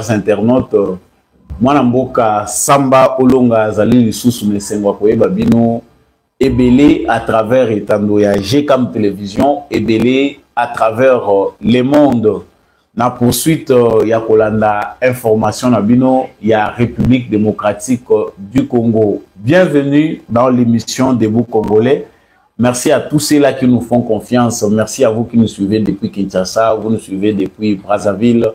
internautes, moi mboka Samba Olonga Zali lisusu mesengo koyeba bino ebele à travers etando ya GCAM télévision, ebele à travers le monde na poursuite ya kolanda information na bino ya République démocratique du Congo. Bienvenue dans l'émission Debout Congolais. Merci à tous ceux-là qui nous font confiance. Merci à vous qui nous suivez depuis Kinshasa, vous nous suivez depuis Brazzaville.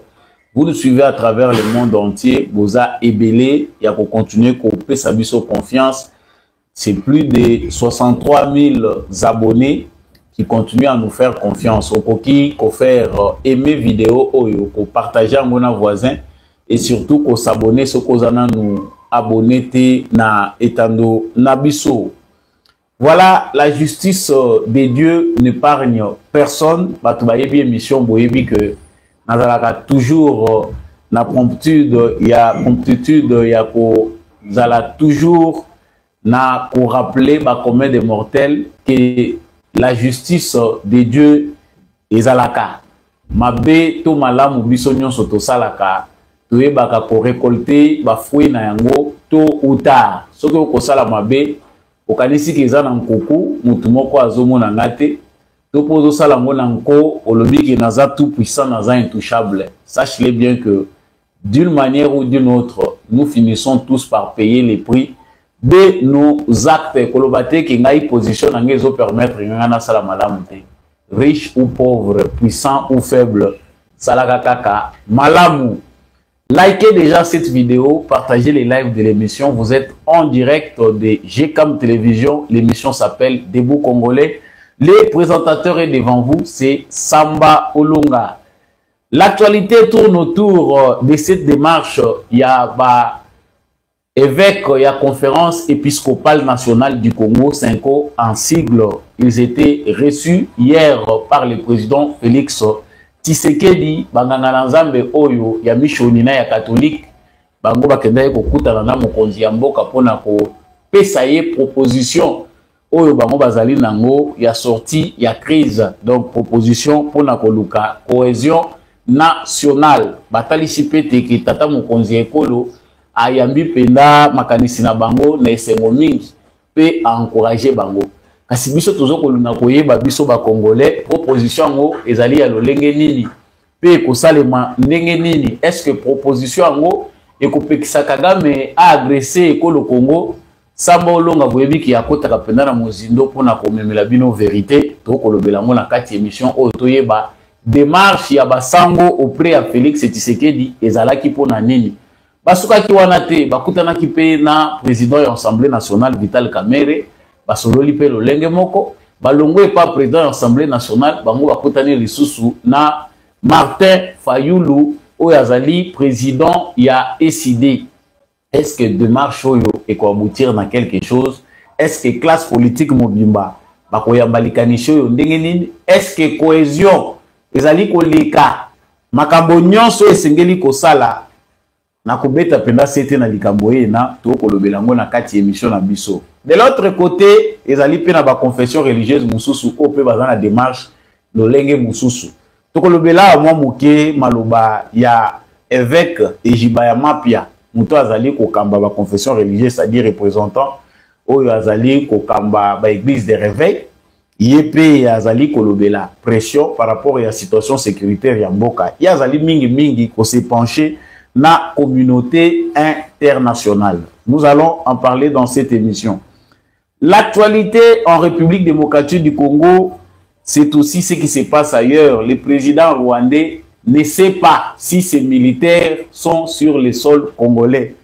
Vous nous suivez à travers le monde entier. Vous avez ébélé. Il y a pour continuer couper sa confiance. C'est plus de 63 000 abonnés qui continuent à nous faire confiance. Au qui faire aimer vidéo, au partager à mon voisin et surtout qu'on s'abonne, ce qu'on a nous abonner na etando nabiso. Voilà, la justice des dieux n'épargne personne. Batubayebi émission boyebi que nazalaka toujours na promptitude, il y a promptitude, il y a ko zala toujours na ko rappeler ba commun des mortels que la justice des dieux ezalaka. Mabe to malamu biso nyonso to salaka toyebaka ko récolter ba fruit na yango to ou tard. Soki ko sala mabe okanisi keza na nkoko mutu moko azomona ngate to pozo sala ngona nko olobiki naza tout puissant, naza intouchable. Sachez bien que d'une manière ou d'une autre nous finissons tous par payer les prix de nos actes. Kolobate ki ngai position na ngezo permettre ngana sala malamu te, riche ou pauvre, puissant ou faible, salaka kaka malamu. Likez déjà cette vidéo, partagez les lives de l'émission. Vous êtes en direct de GCAM Télévision. L'émission s'appelle Debout Congolais. Les présentateurs est devant vous, c'est Samba Olonga. L'actualité tourne autour de cette démarche. Il y a évêque, il y a conférence épiscopale nationale du Congo, 5O en sigle. Ils étaient reçus hier par le président Félix Tshisekedi. Banganga nzambe oyo ya mishonina ya catholique bango bakenda ko kutana na mokonzi ya mboka pona ko pesa ye proposition oyo bango bazali nango ya sortie ya crise. Donc proposition pona ko luka cohésion nationale. Batalisi pete ki tata mokonzi ekolo ayambi penda makanisi na bango na esengo mingi pe encourager bango. Kasi biso tozo koluna koyeba biso ba congolais proposition ngo ezali ya lolenge nini pe kosalema ndenge nini. Est-ce que proposition ngo ekopekisa Kagame a agresser ekolo Congo? Samba Olonga boyebi ki akotaka penda na mozindo pona komemela bino vérité to kolobela ngo na kati émission oyo toyeba démarche ya basango auprès ya Félix Tshisekedi ezalaki pona nini. Basuka ki wana te bakutana ki pe na président ya Assemblée nationale Vital Kamerhe basololi pe lolenge moko balongo pa président de l'Assemblée nationale bango bakutani lisusu na Martin Fayulu oyazali président ya SID. Est-ce que démarche oyo ekoaboutir na quelque chose? Est-ce que classe politique mobimba bakoyambalikanisho oyo ndenge nini? Est-ce que cohésion ezali koleka makambo nyonso esengeli kosala na kobeta penda sete na likambo na to kolobela ngo na kati émission na biso? De l'autre côté, ezali pe na ba confession religieuse mususu o pe bazana démarche lolenge mususu. To kolobela mwa muke maloba ya évêque Ejiba ya Mapia muto azali ko kamba ba confession religieuse, c'est-à-dire représentant oyo azali ko kamba ba église de réveil. Yepe azali kolobela pression par rapport à la situation sécuritaire ya mboka. Ya azali mingi ko se pencher na communauté internationale. Nous allons en parler dans cette émission. L'actualité en République démocratique du Congo, c'est aussi ce qui se passe ailleurs. Le président rwandais ne sait pas si ses militaires sont sur le sol congolais.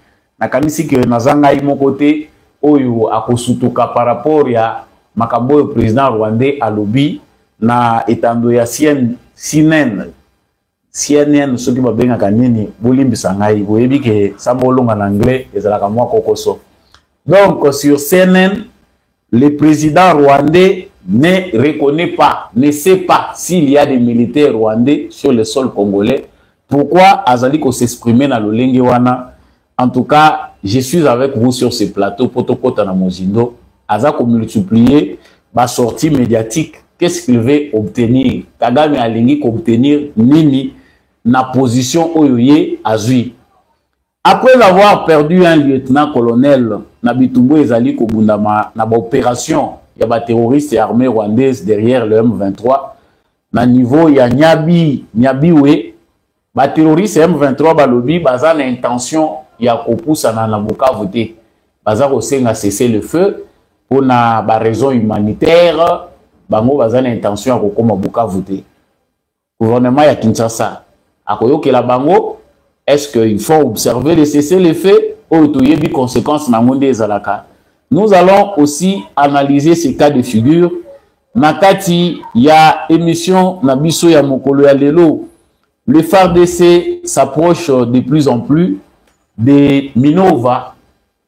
Nakamisi que nazanga imo côté oyo akosutuka par rapport ya makambo le président rwandais alobi na etando ya CNN soki babenga kanini bolimbisa ngai boyebi ke Samba Olonga en anglais ezalaka mwa kokoso. Donc sur CNN, le président rwandais ne reconnaît pas, ne sait pas s'il y a des militaires rwandais sur le sol congolais. Pourquoi azali ko s'exprimer na lolenge wana? En tout cas, je suis avec vous sur ce plateau potokota na mozindo aza ko multiplier ba sortie médiatique. Qu'est-ce qu'il veut obtenir? Kagame alingi ko obtenir nini na position oyoye azui. Après avoir perdu un lieutenant-colonel, Nabitumbo ezali kobundama na ba opération ya ba terroristes et armées rwandaises derrière le M23 na niveau ya Nyabiwe ba terroristes M23 balobi baza na intention ya kopusa na Bukavu te baza kosenga cesser le feu pour na ba raison humanitaire bango baza na intention ya kokoma Bukavu te. Gouvernement ya Kinshasa akoyokela bango. Est-ce qu'il faut observer les cessez-le-feu ou les conséquences na monde ezalaka? Nous allons aussi analyser ces cas de figure. Nakati ya émission na biso ya mokolo ya lelo. Le FARDC s'approche de plus en plus de Minova.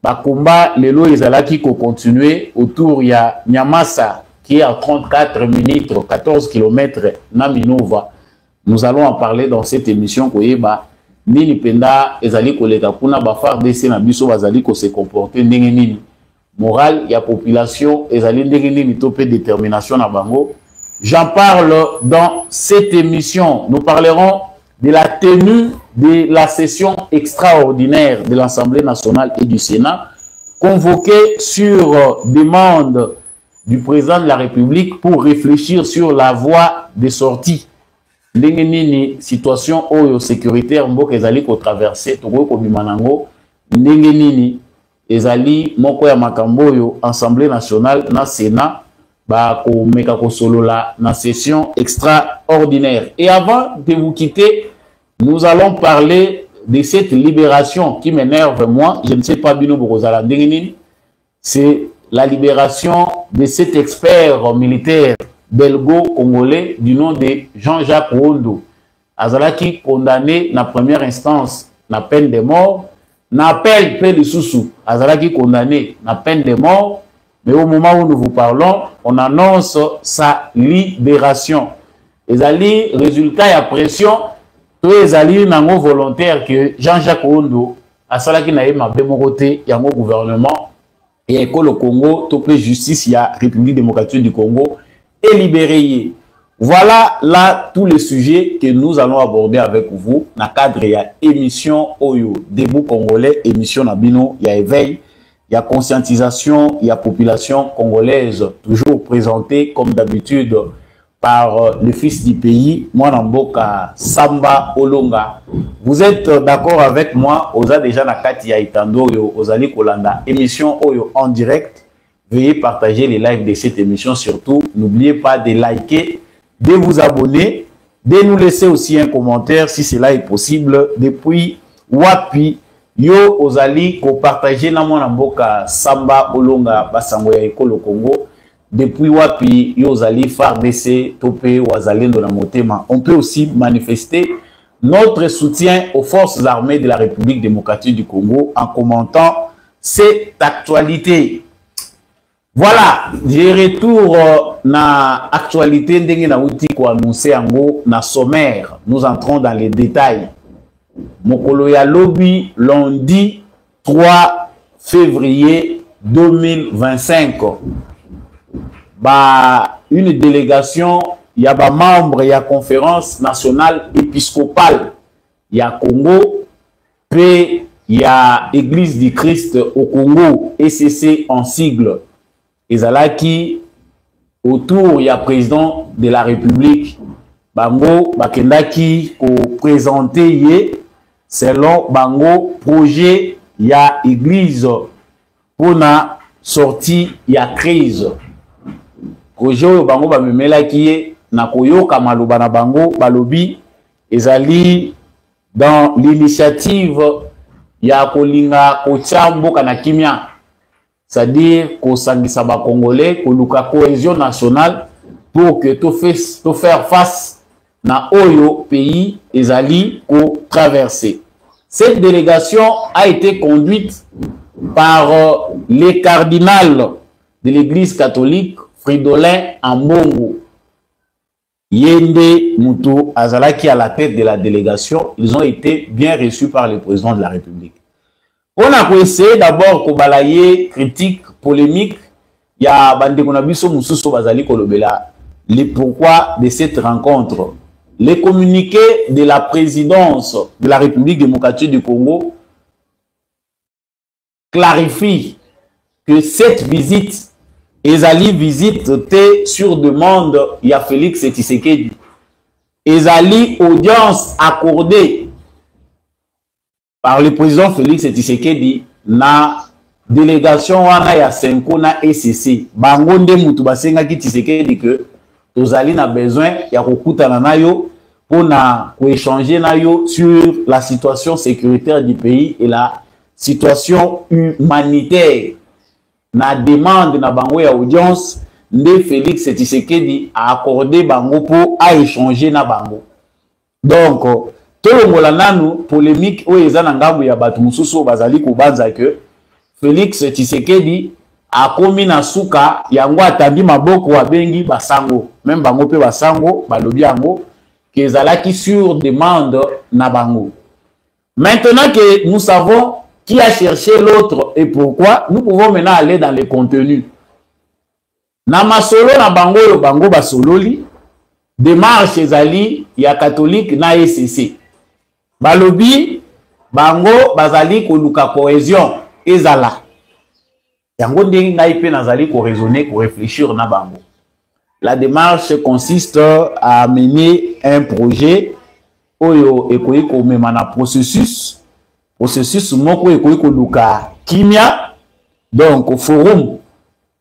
Ba combat lelo ezalaki ko continuer autour ya Nyamasa qui est à 34 minutes, 14 km na Minova. Nous allons en parler dans cette émission koyeba nini penda ezali koleka kuna ba FARDC na biso bazali ko se comporter ndenge nini moral ya population ezali ndenge nini topé détermination na bango. J'en parle dans cette émission. Nous parlerons de la tenue de la session extraordinaire de l'Assemblée nationale et du Sénat convoquée sur demande du président de la République pour réfléchir sur la voie de sortie. Ndenge nini situation oyo sécuritaire mboka ezali ko traverser toko ko bimanango ndenge nini ezali moko ya makambo oyo Assemblée nationale na Sénat ba ko meka ko solola na session extraordinaire. Et avant de vous quitter, nous allons parler de cette libération qui m'énerve moi, je ne sais pas bino bokozala ndenge nini, c'est la libération de cet expert militaire belgo-congolais du nom de Jean-Jacques Wondo. Azalaki condamné na première instance na peine de mort, na appel pe de Soussou. Azalaki condamné na peine de mort, mais au moment où nous vous parlons, on annonce sa libération. Ezali résultat ya pression, to ezali nango volontaire que Jean-Jacques Wondo asalaki na ye mabe mokote yango gouvernement et école au Congo, topé justice ya République démocratique du Congo et libéré. Voilà là tous les sujets que nous allons aborder avec vous dans le cadre de l'émission Oyo Debout Congolais, émission Nabino, il y a éveil, il y a conscientisation, il y a population congolaise, toujours présentée comme d'habitude par le fils du pays, moi Namboka Samba Olonga. Vous êtes d'accord avec moi, Oza déjà na kati ya Itando yo Ozali Kolanda, émission Oyo en direct. Veuillez partager les lives de cette émission surtout. N'oubliez pas de liker, de vous abonner, de nous laisser aussi un commentaire si cela est possible. Depuis Wapi, yo ozali ko partager na mwana mboka Samba Olonga basango ya ekolo Congo. Depuis Wapi, yo ozali FARDC topé wazalendo na motema. On peut aussi manifester notre soutien aux forces armées de la République démocratique du Congo en commentant cette actualité. Voilà, j'ai retour na actualité ndenge na uti ko annoncer yango na sommaire. Nous entrons dans les détails. Mokolo ya lobi lundi 3 février 2025. Une délégation ya ba membre ya conférence nationale épiscopale ya Congo pe ya Église du Christ au Congo, ECC en sigle. Ezalaki autour ya président de la République bango bakendaki ko présenter ye selon bango projet ya église pour na sortie ya crise. Projet oyo bango bamemelaki ye na koyoka maloba na bango balobi ezali dans l'initiative ya kolinga kotia mboka na kimia. C'est-à-dire qu'on s'angisa ba Congolais, qu'on luka cohésion nationale pour que tout faire face na oyo pays ezali ko traverser. Cette délégation a été conduite par les cardinals de l'église catholique Fridolin Ambongo. Yende Moutou Azalaki à la tête de la délégation, ils ont été bien reçus par le président de la République. On a essayé d'abord de balayer critique, polémique. Il y a Bandeko Nabiso Moussousou Bazali Kolobela. Le pourquoi de cette rencontre. les communiqués de la présidence de la République démocratique du Congo clarifient que cette visite, ezali visite sur demande, il y a Félix Tshisekedi. Ezali audience accordée par le président Félix Tshisekedi na délégation wana ya Senko na ECC. Bango nde mutu basenga ki Tshisekedi que tozali na besoin ya kokutana na yo pour na échanger na yo sur la situation sécuritaire du pays et la situation humanitaire. Na demande na bango ya audience nde Félix Tshisekedi a accordé bango pour à échanger na bango. Donc tolongola nanu polémique oyo eza na ngambo ya bato mususu bazali kobanza que Félix Tshisekedi a komi na suka yango atandi maboko abengi basango, même bango pe basango balobi yango que ezalaki sur demande na bango. Maintenant que nous savons qui a cherché l'autre et pourquoi, nous pouvons maintenant aller dans les contenus. Na masolo na bango yo bango basololi démarche ezali ya catholique na ECC. Balobi bango bazali koluka cohésion ezala. Yango ndenge ngai pe nazali ko raisonner, ko réfléchir na bango. La démarche consiste à mener un projet oyo ekoyi ko mema na processus moko ekoyi ko luka kimia, donc au forum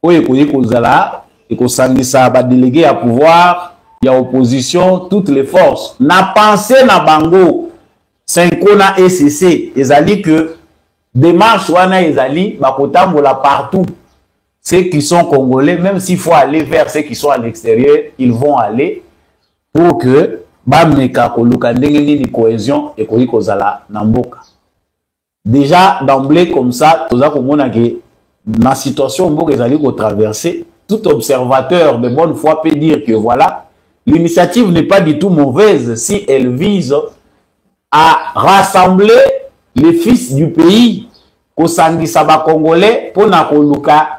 oyo ekoyi ko zala eko sangisa ba délégué à pouvoir ya opposition toutes les forces na pensée na bango Senko na ECC ezali que démarche wana ezali bakotambola partout. Ceux qui sont congolais, même s'il faut aller vers ceux qui sont à l'extérieur, ils vont aller pour que bameka koluka ndenge ni cohésion et koliko zala na mboka. Déjà d'emblée comme ça, toza komona que na situation mboka ezali ko traverser, tout observateur de bonne foi peut dire que voilà, l'initiative n'est pas du tout mauvaise si elle vise à rassembler les fils du pays, kosangisa ba congolais pona koluka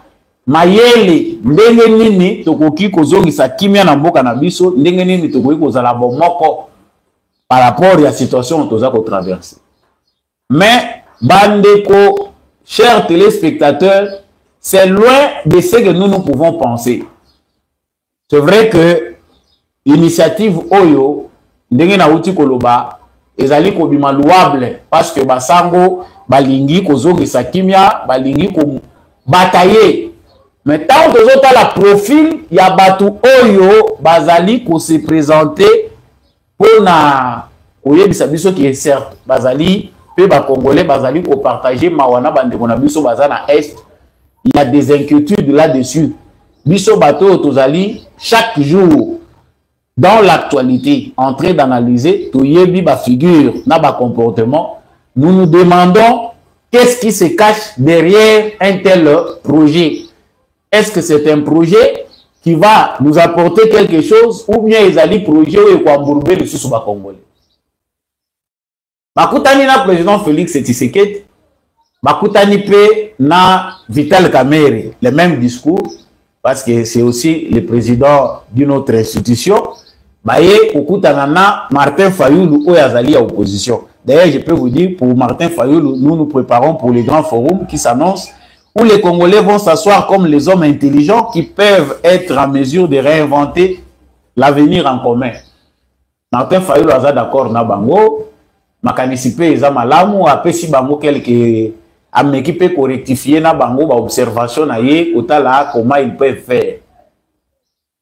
mayele ndenge nini tokoki kozongisa kimia na mboka na biso, ndenge nini tokoki kozala bomoko par rapport à la situation toza ko traverser. Mais bandeko, chers téléspectateurs, c'est loin de ce que nous pouvons penser. C'est vrai que l'initiative Oyo, ndenge na uti koloba, ezali kobima louable parce que basango balingi kozongisa kimia, balingi ko batailler. Mais tant que autres la profil, il y a batu Oyo bazali ko se présenter pour na oyebisa biso qui est certes bazali pe ba congolais bazali ko partager mawana bande kona biso bazana est. Il y a des inquiétudes là-dessus. Biso bato tozali chaque jour dans l'actualité en train d'analyser to yebi ba figure na ba comportement. Nous nous demandons qu'est-ce qui se cache derrière un tel projet. Est-ce que c'est un projet qui va nous apporter quelque chose ou bien ezali projet ou ekwamburbe le sous ba congolais? Bakutani na président Félix Tshisekedi, bakutani pe na Vital Kamerhe, le même discours parce que c'est aussi le président d'une autre institution. Baye kokutana na Martin Fayulu oyo azali ya opposition. D'ailleurs, je peux vous dire pour Martin Fayulu, nous nous préparons pour les grands forums qui s'annoncent où les Congolais vont s'asseoir comme les hommes intelligents qui peuvent être en mesure de réinventer l'avenir en commun. Martin Fayulu aza d'accord na bango, makanisi pe eza malamu apesi bango quelque ameki pe ko rectifier na bango ba observation na ye kotala comment ils peuvent faire.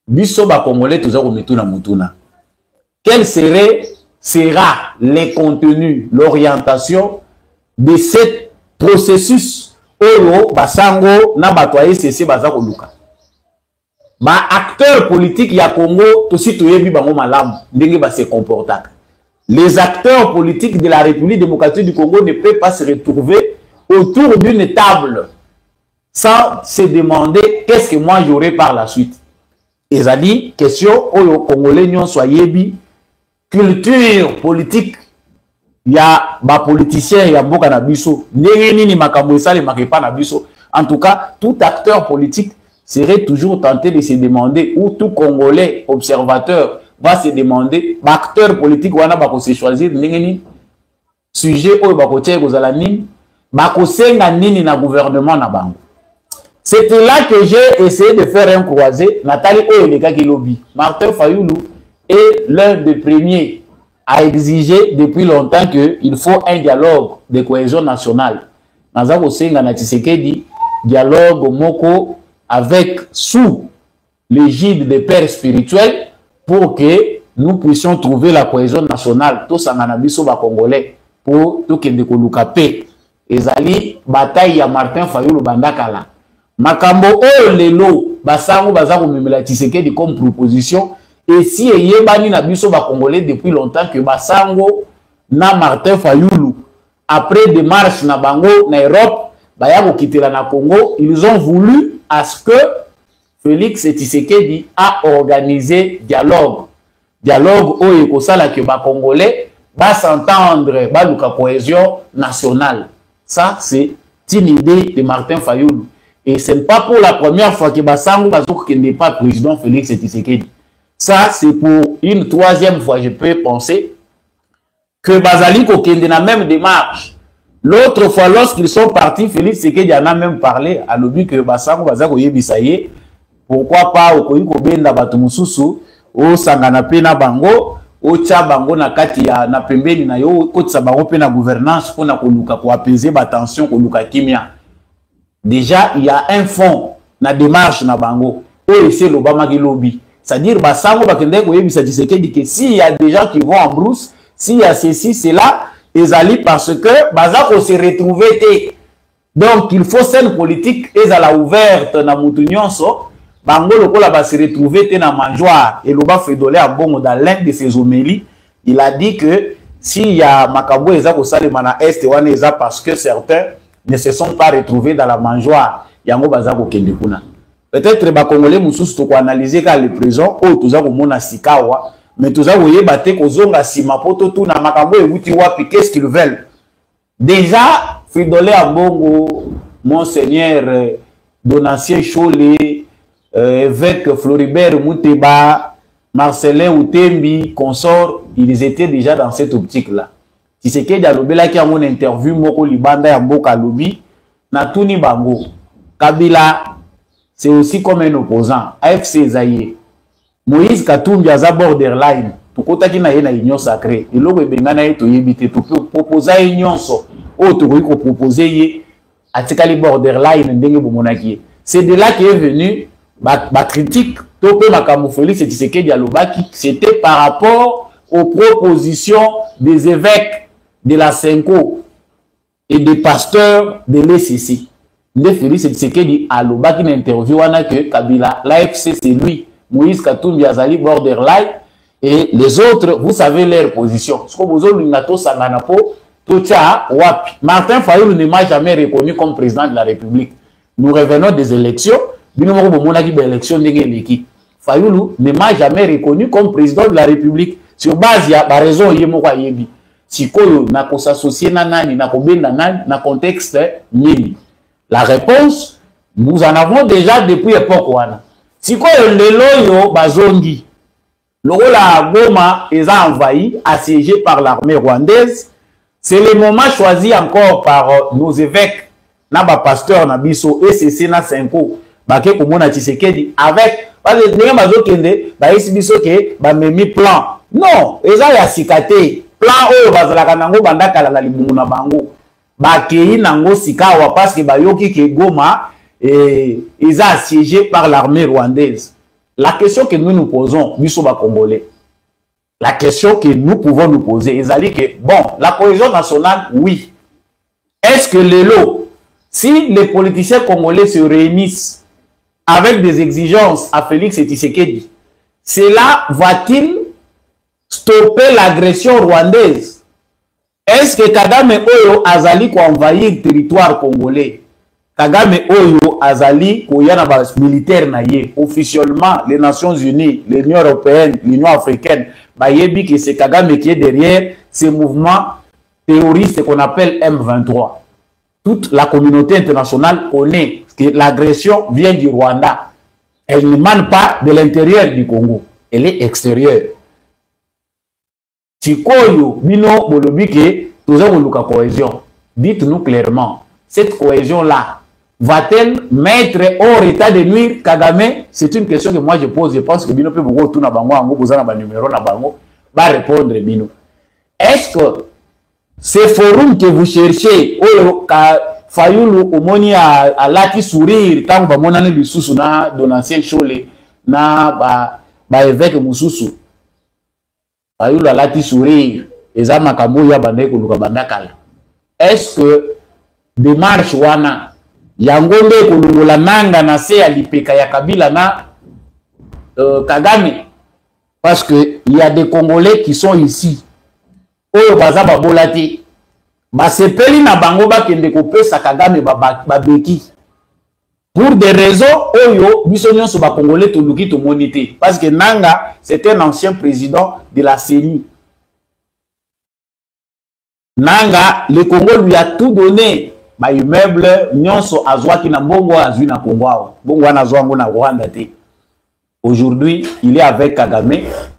Biso ba Congolais toza ko metuna mutuna. Quel sera les contenus, l'orientation de ce processus oyo basango na bato ACC baza koluka? Ba acteurs politiques ya Congo tosi toyebi bango malamu ndenge ba se comportaka. Les acteurs politiques de la République démocratique du Congo ne peuvent pas se retrouver autour d'une table sans se demander qu'est-ce que moi j'aurai par la suite. Et ça dit, question oyo Congolais nyon soyebi, culture politique, ya ba politicien ya mboka na biso, ndenge nini makambo esale makepa na biso. En tout cas, tout acteur politique serait toujours tenté de se demander, ou tout Congolais observateur va se demander, l'acteur politique wana bako se choisir nini sujet oyo bako tie kozala nini, bako senga nini na gouvernement na bango. C'était là que j'ai essayé de faire un croisé. Nathalie Oyeleka Kilobi. Martin Fayoulou est l'un des premiers à exiger depuis longtemps qu'il faut un dialogue de cohésion nationale. Nazako Senga Natisekedi, dialogue moko avec sous l'égide des pères spirituels pour que nous puissions trouver la cohésion nationale. Tous en ba Congolais pour tout que de Kolukape. Ezali bataille ya Martin Fayoulou Bandakala. Makambo o lelo basango bazako memela Tshisekedi comme proposition et si yebani na biso ba Congolais depuis longtemps que basango na Martin Fayoulou après démarche na bango na Europe baya ko kitela na Congo, ils ont voulu à ce que Félix Tshisekedi a organisé dialogue o ekosala que ba Congolais ba s'entendre ba luka cohésion nationale. Ça c'est une idée de Martin Fayoulou. Et ce n'est pas pour la première fois que Bassango n'est pas président Félix Tshisekedi. Ça, c'est pour une troisième fois, je peux penser, que Bazali Kokende n'a même démarche. L'autre fois, lorsqu'ils sont partis, Félix Tshisekedi en a même parlé à l'objet que Bassango Bazako Yebisaye. Pourquoi pas au Koyiko Benda Batumususu, au Sangana Pena Bango, au Tcha Bango na Katia, na Pembeni na yo, Kotsa Bango Pena gouvernance, pour na Koluka, pour apaiser la tension Koluka Kimia. Déjà, il y a un fond, na démarche na bango, et c'est l'Obama qui lobby. C'est-à-dire, Bassango Bakende Koyebi Tshisekedi que s'il y a des gens qui vont en brousse, s'il y a ceci, cela, ils allient parce que Bazako se retrouver. Donc, il faut cette politique, ils allaient ouverte na Moutounions, Bango Lokola va se retrouver na mangeoire. Et l'Oba Fedolé à Bongo dans l'un de ses homélies, il a dit que s'il y a Makabo Ezako Salemana Est, parce que certains ne se sont pas retrouvés dans la mangeoire. Yango bazako kendekuna. Peut-être ba Congolais mususu to ko analyser ka le présent o tuza ko mona sikawa, mais tuza ko yebate ko zonga sima poto tu na makambo ebuti wapi, qu'est-ce qu'ils veulent? Déjà Fridolé Ambongo, Monseigneur Donatien Cholé, évêque Floribert Mouteba, Marcelin Outembi, consort, ils étaient déjà dans cette optique-là. Tshisekedi alobela ki a mon interview moko libanda ya mboka lobi na tuni bango Kabila c'est aussi comme un opposant AFC Zaïre Moïse Katumbi aza borderline tukotaki na ye na union sacrée eloko ebengana ye toyebite to proposer union so o to ko proposer ye atikali borderline ndenge bomonaki. C'est de là qu'est venu ma critique to pe makambo Félix Tshisekedi alobaki, c'était par rapport aux propositions des évêques de la Senko et des pasteurs de l'ECC. Le Félix Tshisekedi a l'obaki une interview que Kabila, l'AFC c'est lui, Moïse Katumbi Azali borderline et les autres, vous savez leur position. Ce que vous Martin Fayoulou ne m'a jamais reconnu comme président de la République. Nous revenons des élections, Fayoulou ne m'a jamais reconnu comme président de la République. Sur base, il y a raison, si koyo na ko s'associer na nani na ko benda nani na contexte nini. La réponse nous en avons déjà depuis époque wana. Si koyo lelo yo bazongi lokola Goma est envahi, assiégé par l'armée rwandaise, c'est le moment choisi encore par nos évêques na ba pasteur na biso ECC na Senko bake ko mona Tshisekedi avec parce que ndenge bazokende ba isi biso ke ba memi plan. Non, eza ya sikate plan oyo bazalaka nango bandakala na libungu na bango bakei nango sikawa parce que bayoki ke Goma ils ont assiégé par l'armée rwandaise. La question que nous nous posons, biso ba Congolais, la question que nous pouvons nous poser, ils ont dit que bon, la cohésion nationale, oui. Est-ce que si les politiciens congolais se réunissent avec des exigences à Félix Tshisekedi, cela va-t-il stopper l'agression rwandaise? Est-ce que Kagame Oyo Azali ko envahir le territoire congolais? Kagame Oyo Azali ko yana ba militaire na ye. Officiellement, les Nations Unies, l'Union Européenne, l'Union Africaine, ba yebi que c'est Kagame qui est derrière ces mouvements terroristes qu'on appelle M23. Toute la communauté internationale connaît que l'agression vient du Rwanda. Elle ne mane pas de l'intérieur du Congo. Elle est extérieure. Tikoyo, bino, bolobike, tous la cohésion. Dites-nous clairement, cette cohésion-là, va-t-elle mettre hors état de nuire Kagame? C'est une question que moi je pose. Je pense que bino peut beaucoup tout na bango, ango poser na numéro na bango, va répondre bino. Est-ce que ces forums que vous cherchez, Fayulu omoni à lati sourire, tant que monane lisusu na donatien chole na ba évêque mususu. Fayulu à lati sourire, eza makambo ya bande ko luka bandakala. Est-ce que démarche wana yangonde ko lungola nanga na se ya lipeka ya Kabila na Kagame? Parce que il y a des Congolais qui sont ici. Oyo baza babolati. Basepeli na bango bakende kopesa Kagame babeki. Pour des raisons oyo biso nyonso ba Congolais toluki to monité. Parce que Nanga c'était un ancien président de la CENI. Nanga, le Congo lui a tout donné. Ba immeuble nyonso azwaki na mbongo azwi na Congo. Bongo na zwango na Rwanda te. Aujourd'hui, il est avec Kagame.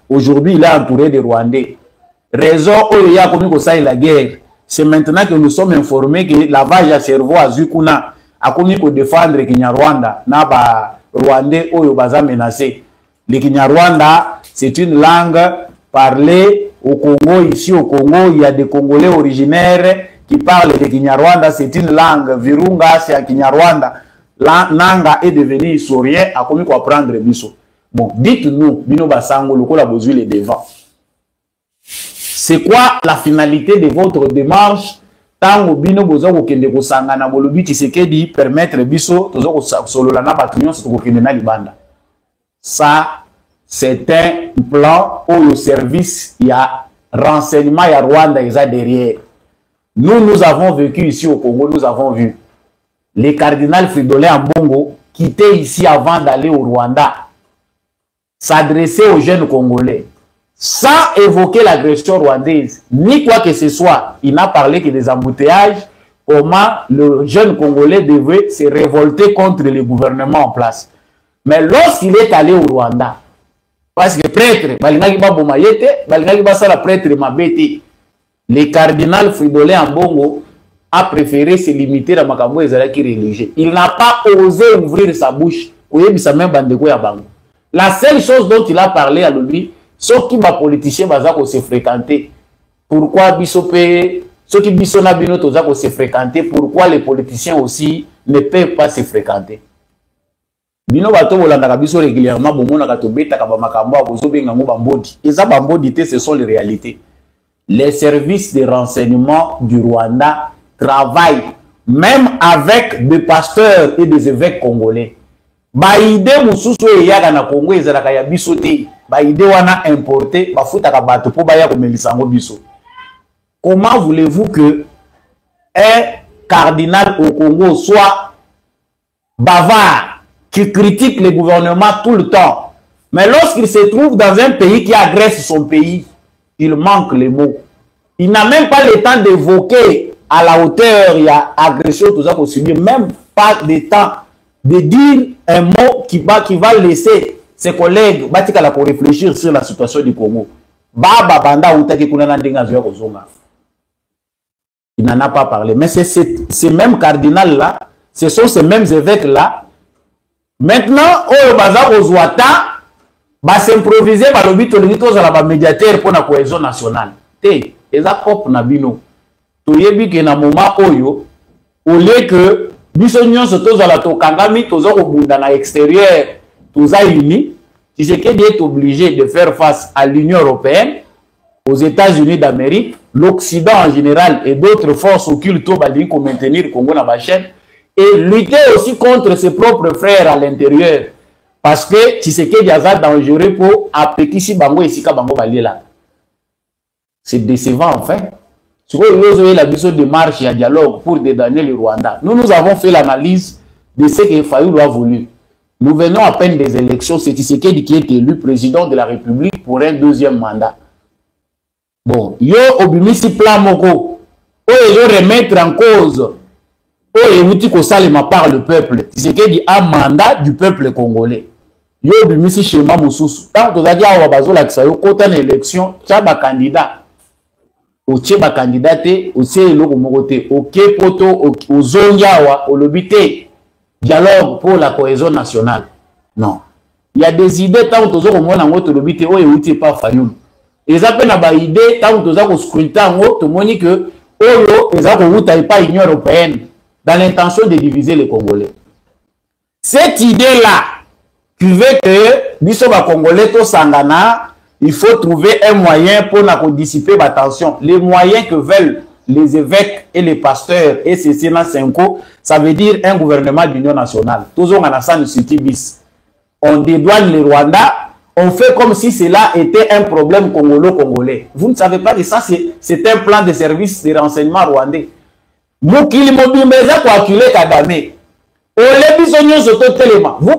Aujourd'hui, il est entouré de Rwandais. Raison oyo ya komi ko la guerre. C'est maintenant que nous sommes informés que lavage à cerveau à Zukuna a commis pour défendre le Kinyarwanda. Na ba Rwandais oyo baza menacé. Le Kinyarwanda, c'est une langue parlée au Congo. Ici au Congo, il y a des Congolais originaires qui parlent le Kinyarwanda. C'est une langue. Virunga, c'est un Kinyarwanda. Nanga est devenu historien, a commis pour apprendre biso. Bon, dites-nous, Bino Basango, le col a besoin les devants. C'est quoi la finalité de votre démarche? Tant que Bino Bozo Kende Kosangana Bolobi Tshisekedi permettre Biso Tozo Sololana Batunion Sokokendena Libanda. Ça, c'est un plan où le service, il y a renseignement, il y a Rwanda, il y a derrière. Nous avons vécu ici au Congo, nous avons vu les cardinals Fridolin Ambongo quitter ici avant d'aller au Rwanda, s'adresser aux jeunes Congolais. Sans évoquer l'agression rwandaise, ni quoi que ce soit, il n'a parlé que des embouteillages, comment le jeune Congolais devait se révolter contre le gouvernement en place. Mais lorsqu'il est allé au Rwanda, parce que prêtre, le cardinal Fridolin Ambongo a préféré se limiter à Makambo Ezalaki religieux. Il n'a pas osé ouvrir sa bouche. La seule chose dont il a parlé à lui, ceux qui sont politiciens se fréquenter. Pourquoi ceux qui se fréquenter, pourquoi les politiciens aussi ne peuvent pas se fréquenter? Bino bato bolanda biso régulièrement bomona ka tobeta ka ba makambo bozo benga ngo bambodi. Eza bambodi te, ce sont les réalités. Les services de renseignement du Rwanda travaillent même avec des pasteurs et des évêques congolais. Baïde mususu eyaga na Congo ezalaka ya biso te. Baïde wana importé bafuta ka bato po baya ko melisango biso. Comment voulez-vous que un cardinal au Congo soit bavard, qui critique le gouvernement tout le temps, mais lorsqu'il se trouve dans un pays qui agresse son pays, il manque les mots. Il n'a même pas le temps d'évoquer à la hauteur, il y a agression, tout ça qu'on subit, même pas de temps de dire un mot qui va laisser ses collègues pour réfléchir sur la situation du Congo. Il n'en a pas parlé. Mais c'est ces mêmes cardinals-là, ce sont ces mêmes évêques-là. Maintenant, au bazar aux Ouata, va s'improviser par le but de médiateur pour la cohésion nationale. Et ça propre na bino. Tu yebi que na moment oyo, au lieu que bisognon se toza la tokangami toza au bout dans l'extérieur, toza uni, Tshisekedi est obligé de faire face à l'Union européenne, aux États-Unis d'Amérique, l'Occident en général et d'autres forces occultes pour maintenir le Congo dans la chaîne, et lutter aussi contre ses propres frères à l'intérieur. Parce que Tshisekedi est dangereux pour appliquer Bango et Sika Bango Balela. C'est décevant enfin. Sur la démarche et dialogue pour dédouaner le Rwanda. Nous avons fait l'analyse de ce que Fayulu a voulu. Nous venons à peine des élections. C'est Tshisekedi qui est élu président de la République pour un deuxième mandat. Bon, yo obimisi plan moko. Yo remettre en cause. Yo salima par le peuple. Tshisekedi a mandat du peuple congolais. Yo obimisi schéma mususu. Tant que vous avez dit à Wabazo la yo kota une élection, tu as un candidat. otie ba candidaté otie eloko moko te oke poto ozongiawa olobité dialogue pour la cohésion nationale. Non, il y a des idées tant que tozo komona ngo tolobité o euti pas fayulu. Eza pe na ba idée tant que toza ko scrutin ngo tomoni que oyo eza ko wuta pas Union européenne dans l'intention de diviser les Congolais. Cette idée là qui veut que biso ba Congolais to sangana, il faut trouver un moyen pour dissiper la tension. Les moyens que veulent les évêques et les pasteurs et ces Sénat 5, ça veut dire un gouvernement d'union nationale. Toujours en Assane City bis. On dédouane le Rwanda, on fait comme si cela était un problème congolo-congolais. Vous ne savez pas que ça, c'est un plan de service de renseignement rwandais. Vous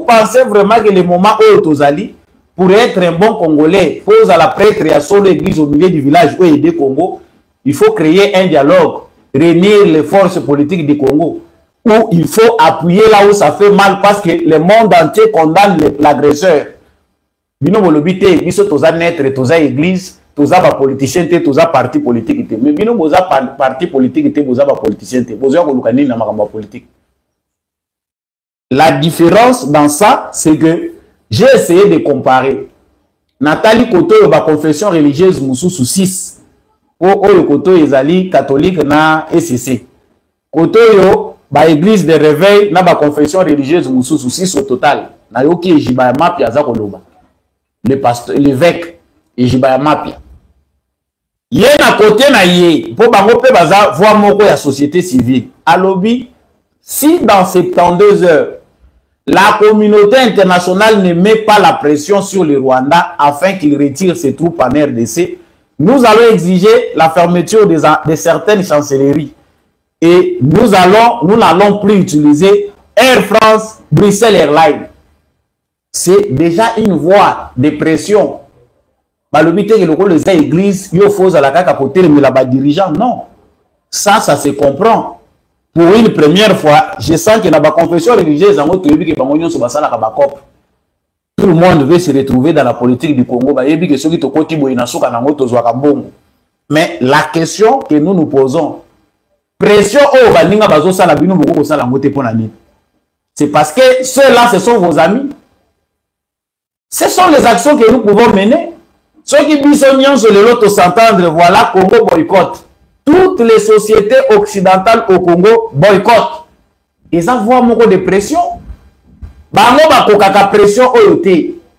pensez vraiment que le moment où Tozali, pour être un bon Congolais, pose à la prêtre et à son église au milieu du village où aider Congo, il faut créer un dialogue, réunir les forces politiques du Congo, où il faut appuyer là où ça fait mal parce que le monde entier condamne l'agresseur. Bino bolobité, biso toza naître, toza église, toza ba politicien, toza parti politique. Mais bino boza parti politique, boza ba politicien, boza kolukani na makambo politique. La différence dans ça, c'est que j'ai essayé de comparer. Nathalie Koto, la confession religieuse Moussou 6. Le Koto Ezali catholique na SCC. Koto yo, ba église de réveil na ba confession religieuse Moussou 6 au total. Na yoki ejiba mapia za koloba. Le pasteur, l'évêque ejiba mapia. Yé na côté na yé, po bango pe baza voix moko ya société civile. Alobi, si dans 72 heures, la communauté internationale ne met pas la pression sur le Rwanda afin qu'il retire ses troupes en RDC, nous allons exiger la fermeture de certaines chancelleries. Et nous n'allons plus utiliser Air France, Bruxelles Airlines. C'est déjà une voie de pression. Balobité que les églises, il faut à la cacapoter, mais là-bas dirigeant, non. Ça se comprend. Pour une première fois, je sens que dans la confession religieuse, tout le monde veut se retrouver dans la politique du Congo. Mais la question que nous nous posons, pression c'est parce que ceux-là, ce sont vos amis. Ce sont les actions que nous pouvons mener. Ceux qui disent sur le lot s'entendre, voilà, Congo boycott. Toutes les sociétés occidentales au Congo boycottent. Ils envoient beaucoup de pression.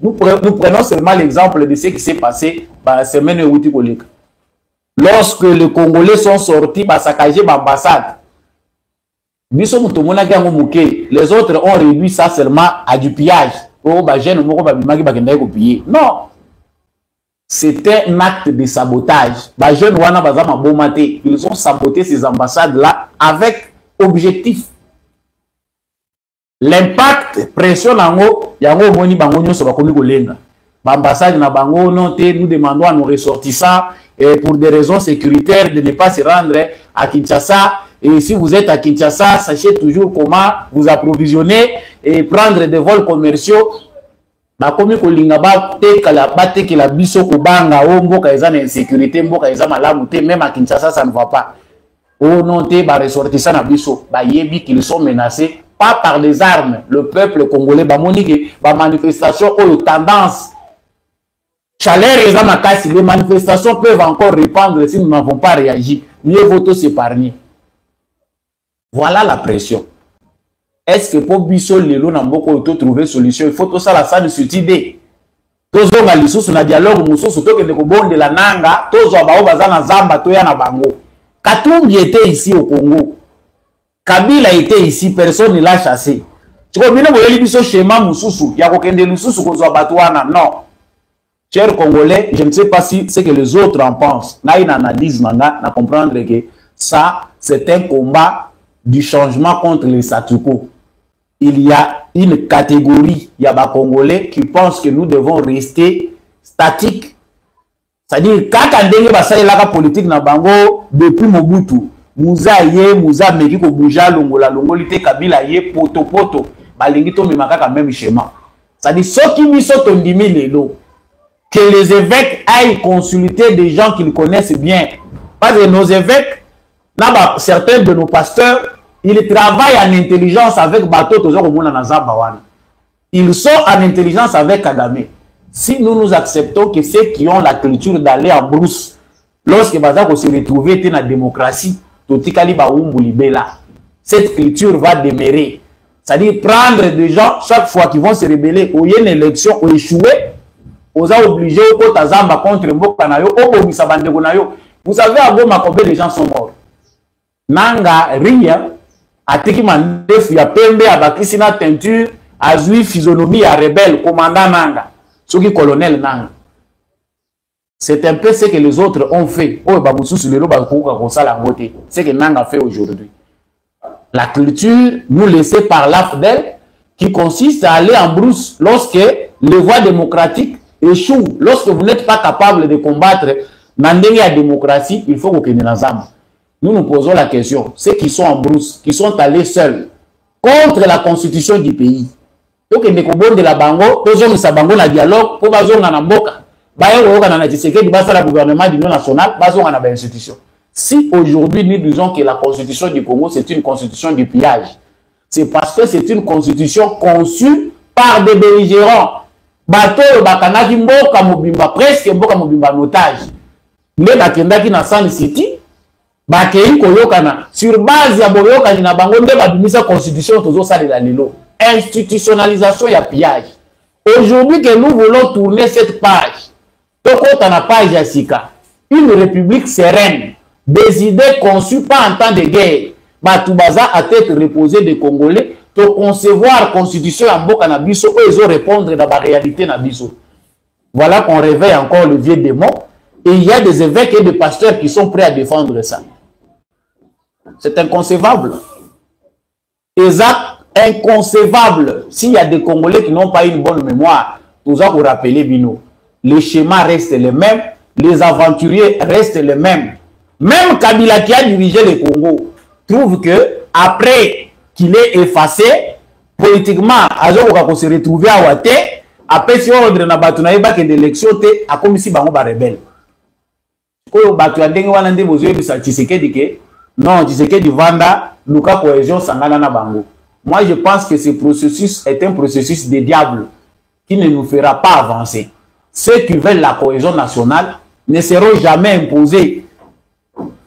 Nous prenons seulement l'exemple de ce qui s'est passé la semaine où lorsque les Congolais sont sortis, saccager l'ambassade. Les autres ont réduit ça seulement à du pillage. Non. C'était un acte de sabotage. Ils ont saboté ces ambassades-là avec objectif. L'impact, pression, nous demandons à nos ressortissants pour des raisons sécuritaires de ne pas se rendre à Kinshasa. Et si vous êtes à Kinshasa, sachez toujours comment vous approvisionner et prendre des vols commerciaux. Bakomi kolinga ba te que la biso ko banga o mboka eza na insécurité mboka eza malamu te même à Kinshasa ça ne va pas. O non te ba ressortissant na biso ba yebi qu'ils sont menacés pas par des armes. Le peuple congolais ba monique ba manifestation ou tendance chaleur eza makasi, les manifestations peuvent encore répandre si nous n'avons pas réagi. Mieux vaut tout s'épargner. Voilà la pression. Est-ce que pour Bissol Lelo n'a pas trouvé solution? Il faut tout ça la salle de cette idée. Tous les gens na dialogue muso surtout que le bon de la nanga, tous les gens bazana zamba toya na bango. Katumbi était ici au Congo. Kabila était ici, personne ne l'a chassé. Tu vois, bino boyeli biso schéma mususu, ya kokende lususu kozwa batwana. Non. Chers Congolais, je ne sais pas si c'est que les autres en pensent. Na une analyse nanga na comprendre que ça c'est un combat du changement contre les Satuko. Il y a une catégorie, il y a des Congolais qui pensent que nous devons rester statiques. C'est-à-dire, quand on a la politique na bango depuis Mobutu, Mouza ye, Mouza Mekiko Bouja, Longola, Longolite, Kabila ye, Poto Poto, Balingito Memaka même schéma. C'est-à-dire, ceux qui mis sont ondimi les lots, que les évêques aillent consulter des gens qu'ils connaissent bien. Parce que nos évêques, certains de nos pasteurs, ils travaillent en intelligence avec bateau, ils sont en intelligence avec Kagame. Si nous nous acceptons que ceux qui ont la culture d'aller en brousse, lorsque Bazako se retrouve dans la démocratie, cette culture va demeurer. C'est-à-dire prendre des gens, chaque fois qu'ils vont se rebeller, ou il y a une élection, ou échouer, on a obligé contre Mbokanayo, vous savez, à Goma, combien de gens sont morts? Nanga, Ria, Ateki Mandef, ya Pembe, Abakisina Teinture, Azui, physionomie, à rebelle, commandant Nanga, ce qui colonel Nanga. C'est un peu ce que les autres ont fait. Ce que Nanga fait aujourd'hui. La culture nous laissée par l'AFDEL qui consiste à aller en brousse lorsque les voies démocratiques échouent. Lorsque vous n'êtes pas capable de combattre la démocratie, il faut que nous nous posons la question. Ceux qui sont en brousse, qui sont allés seuls contre la constitution du pays. Donc, il y a de la bango, il y dialogue, pour le gouvernement de l'Union nationale, institution. Si aujourd'hui nous disons que la constitution du Congo c'est une constitution du pillage, c'est parce que c'est une constitution conçue par des belligérants. Bateau bakanaki mboka mobimba presque mboka mobimba en otage. Nde bakendaki na Sun City, bakei koyokana sur base ya boyokani na bango nde babimisa constitution tozo salela lelo. Institutionnalisation ya pillage. Aujourd'hui que nous voulons tourner cette page, tokota na page ya sika, une république sereine. Des idées conçues pas en temps de guerre. Batoubaza à tête reposée des Congolais, pour concevoir la constitution en Boka Nabiso, eux ils ont répondre dans la réalité Nabiso. Voilà qu'on réveille encore le vieux démon. Et il y a des évêques et des pasteurs qui sont prêts à défendre ça. C'est inconcevable. Exact, inconcevable. S'il y a des Congolais qui n'ont pas une bonne mémoire, nous allons vous rappeler, Bino. Les schémas restent les mêmes, les aventuriers restent les mêmes. Même Kabila qui a dirigé le Congo trouve que après qu'il est effacé, politiquement, on se retrouve à Ouate, après si on ordre na batu na yeba que l'élection a comme si bango ba rebelle. Ko batu ya ndenge wana nde bozo yebisa Tshisekedi ke non Tshisekedi vanda luka cohésion sangana na bango. Moi je pense que ce processus est un processus de diable qui ne nous fera pas avancer. Ceux qui veulent la cohésion nationale ne seront jamais imposés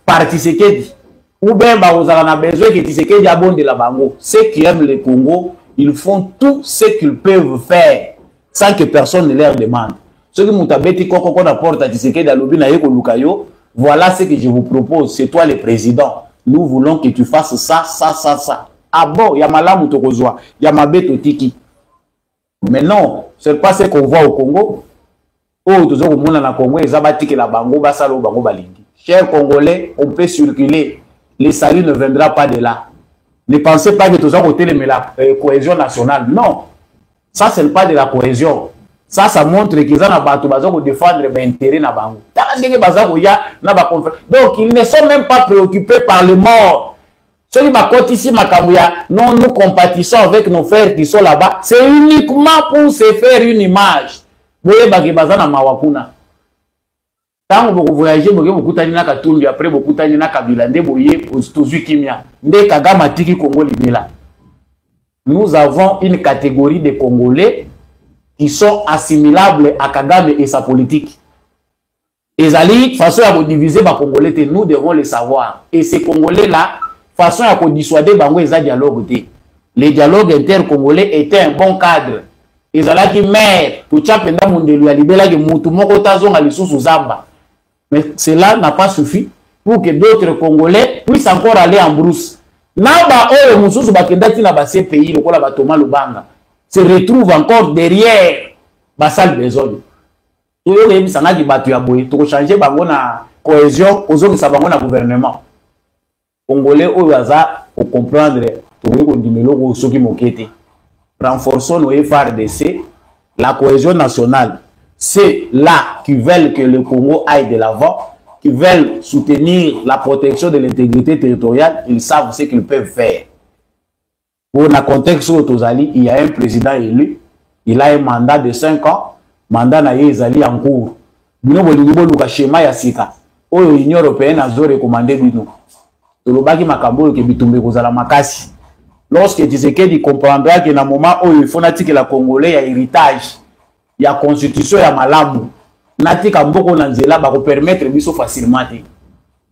par Tshisekedi. Ou bien on a besoin que Tshisekedi abonde la bango. Ceux qui aiment le Congo, ils font tout ce qu'ils peuvent faire sans que personne ne leur demande. Ceux qui m'ont dit qu'on apporte à Tshisekedi à l'Obi na yeko lukayo, voilà ce que je vous propose. C'est toi le président. Nous voulons que tu fasses ça, ça, ça, ça. Ah bon, il y a malamu tokozwa, il y a mabeto tiki. Mais non, c'est pas ce qu'on voit au Congo. Oh, tous au monde na Congo, ils abattent que la bango basalo bango balingi. Chers Congolais, on peut circuler. Le salut ne viendra pas de là. Ne pensez pas que tous à côté de la cohésion nationale. Non. Ça, ce n'est pas de la cohésion. Ça montre qu'ils ont défendre l'intérêt na bango. Donc, ils ne sont même pas préoccupés par le mort. Ceux qui m'accordent ici, non, nous compatissons avec nos frères qui sont là-bas. C'est uniquement pour se faire une image. Vous voyez, quand vous voyagez, vous allez à Katumbi, après vous allez à Kabila, nous avons une catégorie de Congolais qui sont assimilables à Kagame et sa politique. Et Ali, façon à vous diviser les Congolais, nous devons le savoir. Et ces Congolais-là, façon à vous dissuader, ils ont dialogue. Le dialogue inter-congolais était un bon cadre. Ils ont dit, mère, pour Tchapenda Mondelu, à Libéla, que Moutoumoko Tazon a les sous-Zamba. Mais cela n'a pas suffi pour que d'autres Congolais puissent encore aller en brousse. Naba Oyo Moussous Bakendati na basse pays, le Kola Batoma Lubanga, se retrouve encore derrière Bassal Bezogne. Tout le monde s'en a dit Batu Yaboui, pour changer la cohésion aux autres savants na gouvernement. Congolais Oyaza, pour comprendre, tout le monde qui m'a renforçons nos FRDC, la cohésion nationale. C'est là qui veulent que le Congo aille de l'avant, qui veulent soutenir la protection de l'intégrité territoriale, ils savent ce qu'ils peuvent faire. Pour le contexte où il y a un président élu, il a un mandat de 5 ans, mandat na Yezali en cours. Nous avons le schéma Yassika. oyo Union européenne a recommandé bino tolobaki makambo ke bitumbe kozala makasi lorsque Tshisekedi comprendra que na moment oyo il faut natika la congolais ya héritage ya constitution ya malamu natika mboko na nzela ba ko permettre biso facilement te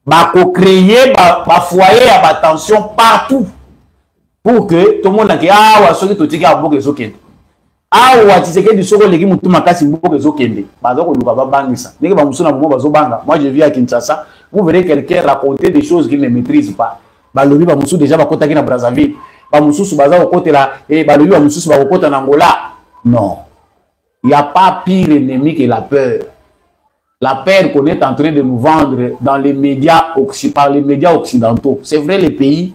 ba ko créer ba foyer ya ba tension partout pour que tout le monde a awa soki totiki aboka ezokende awa Tshisekedi soko leki mutu makasi mboka ezokende baza ko luka babangisa ndenge ba musuna momo bazobanga. Moi je vis à Kinshasa, vous verrez quelqu'un raconter des choses qu'il ne maîtrise pas. Balobi ba musu déjà bakotaki na Brazzaville, ba mususu baza kokotela balobi ba mususu bakota na Angola. Non, il n'y a pas pire ennemi que la peur. La peur qu'on est en train de nous vendre dans les médias par les médias occidentaux. C'est vrai, les pays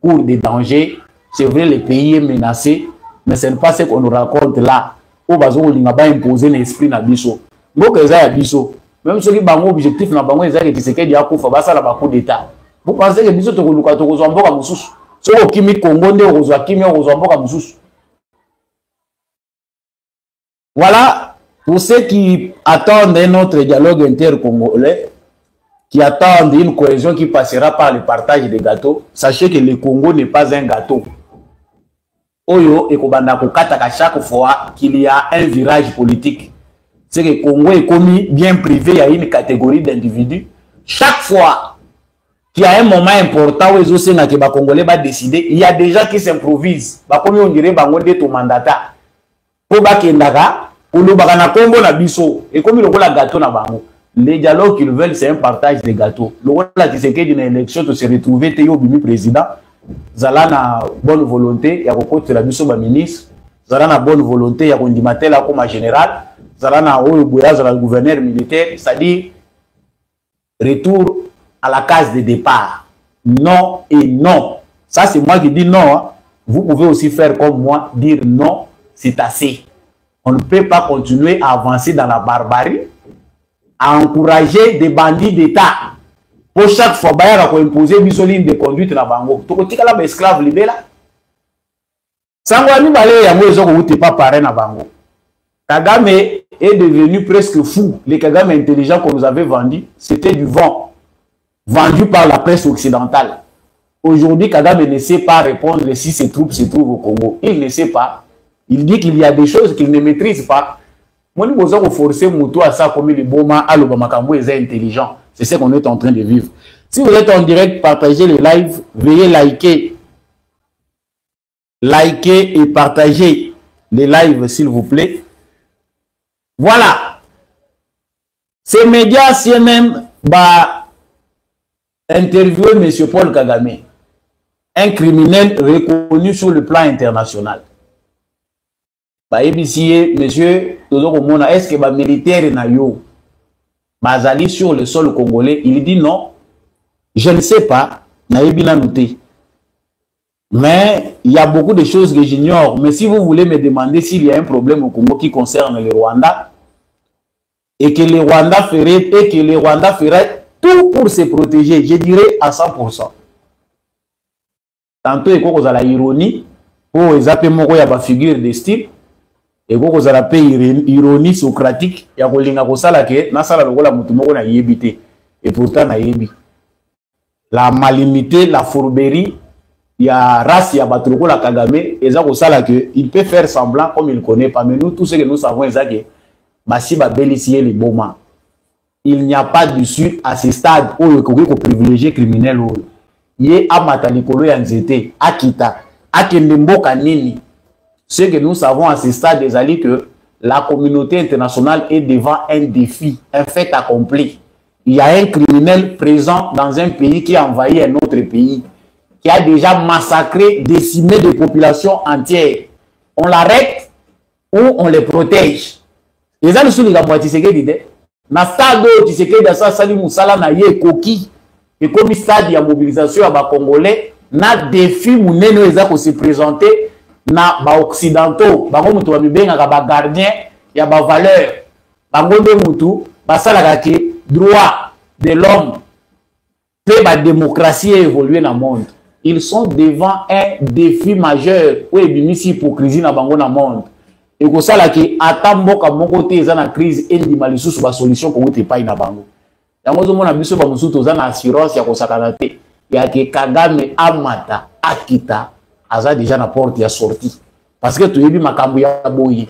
courent des dangers, c'est vrai, les pays est menacé, mais ce n'est pas ce qu'on nous raconte là. Au bazo on n'a pas imposé l'esprit na biso. Mboka eza ya biso. Même ceux qui bango objectif na bango eza que Tshisekedi ya kufa basa la coup d'état. Vous pensez que biso tokoluka tokozwa mboka mususu? So okimi Congo nde okozwa kimi okozwa mboka mususu. Voilà, pour ceux qui attendent un autre dialogue intercongolais, qui attendent une cohésion qui passera par le partage des gâteaux, sachez que le Congo n'est pas un gâteau. Oyo ekobanda kokataka chaque fois qu'il y a un virage politique. C'est que le Congo est commis bien privé à une catégorie d'individus. Chaque fois qu'il y a un moment important où les Congolais va décider, il y a des gens qui s'improvisent. Comme on dirait bangonde to mandata. Pour bakendaka, pour le bagana Congo na biso et comme le la gâteau na bango. Les dialogues qu'ils veulent, c'est un partage des gâteaux. Le rôle là qui c'est d'une élection de se retrouver Théo Bimi président. Zala na bonne volonté, ya kokote la biso ba ministre. Zala na bonne volonté, ya kondimater la comme général. Zala na oyo boya zala gouverneur militaire, c'est-à-dire retour à la case de départ. Non et non. Ça c'est moi qui dis non. Hein. Vous pouvez aussi faire comme moi, dire non, c'est assez. On ne peut pas continuer à avancer dans la barbarie, à encourager des bandits d'État. Pour chaque fois, il faut imposer une ligne de conduite dans Bango. Tu peux la esclave libéré là. Sangwani Balé, il n'y a pas pareil dans Bango. Kagame est devenu presque fou. Les Kagame intelligents qu'on nous avait vendus, c'était du vent. Vendu par la presse occidentale. Aujourd'hui, Kagame ne sait pas répondre si ses troupes se trouvent au Congo. Il ne sait pas. Il dit qu'il y a des choses qu'il ne maîtrise pas. Moi, nous devons forcer Moutou à ça comme les Boma, à l'Obamakambo, ils sont intelligents. C'est ce qu'on est en train de vivre. Si vous êtes en direct, partagez les lives, veuillez liker. Likez et partagez les lives, s'il vous plaît. Voilà. Ces médias, CNN, interviewer M. Paul Kagame, un criminel reconnu sur le plan international. Monsieur, est-ce que les militaires na yo bazali sur le sol congolais? Il dit non. Je ne sais pas. Mais il y a beaucoup de choses que j'ignore. Mais si vous voulez me demander s'il y a un problème au Congo qui concerne le Rwanda et que le Rwanda ferait tout pour se protéger, je dirais à 100%. Tantôt, il y a la ironie pour les appels y a la figure de style. Et vous avez une ironie socratique. Il y a et pourtant, la malignité, la fourberie, il y a race, il y a Batroko, la Kagame, et il peut faire semblant comme il ne connaît pas. Mais nous, tout ce que nous savons, c'est que il n'y a pas d'issue à ce stade où le Congo est privilégié criminel. Il y a Matalikolo Yanzete, Akita, Akendembo Kanini. Ce que nous savons à ce stade des alliés que la communauté internationale est devant un défi, un fait accompli. Il y a un criminel présent dans un pays qui a envahi un autre pays, qui a déjà massacré, décimé des populations entières. On l'arrête ou on les protège. Les gens sont les gars, na stade Tshisekedi asa sali musala na ye koki et comme stade ya mobilisation ya ba congolais na défi munene eza ko se présenter na ba occidentaux bango mutu ba mibenga ka ba gardien ya ba valeur bango nde mutu basala ka droit de l'homme pe ba démocratie évoluer dans le monde. Ils sont devant un défi majeur où ebimisi hypocrisie na bango na monde. Et que ça là qui attend beaucoup mon côté ils ont la crise et di malisusu ba solution pour te pas na bango. yango zo mona biso ba musuto za na assurance ya kosakana te ya ke Kagame amata akita aza déjà na porte ya sortie parce que toyebi makambo ya boyi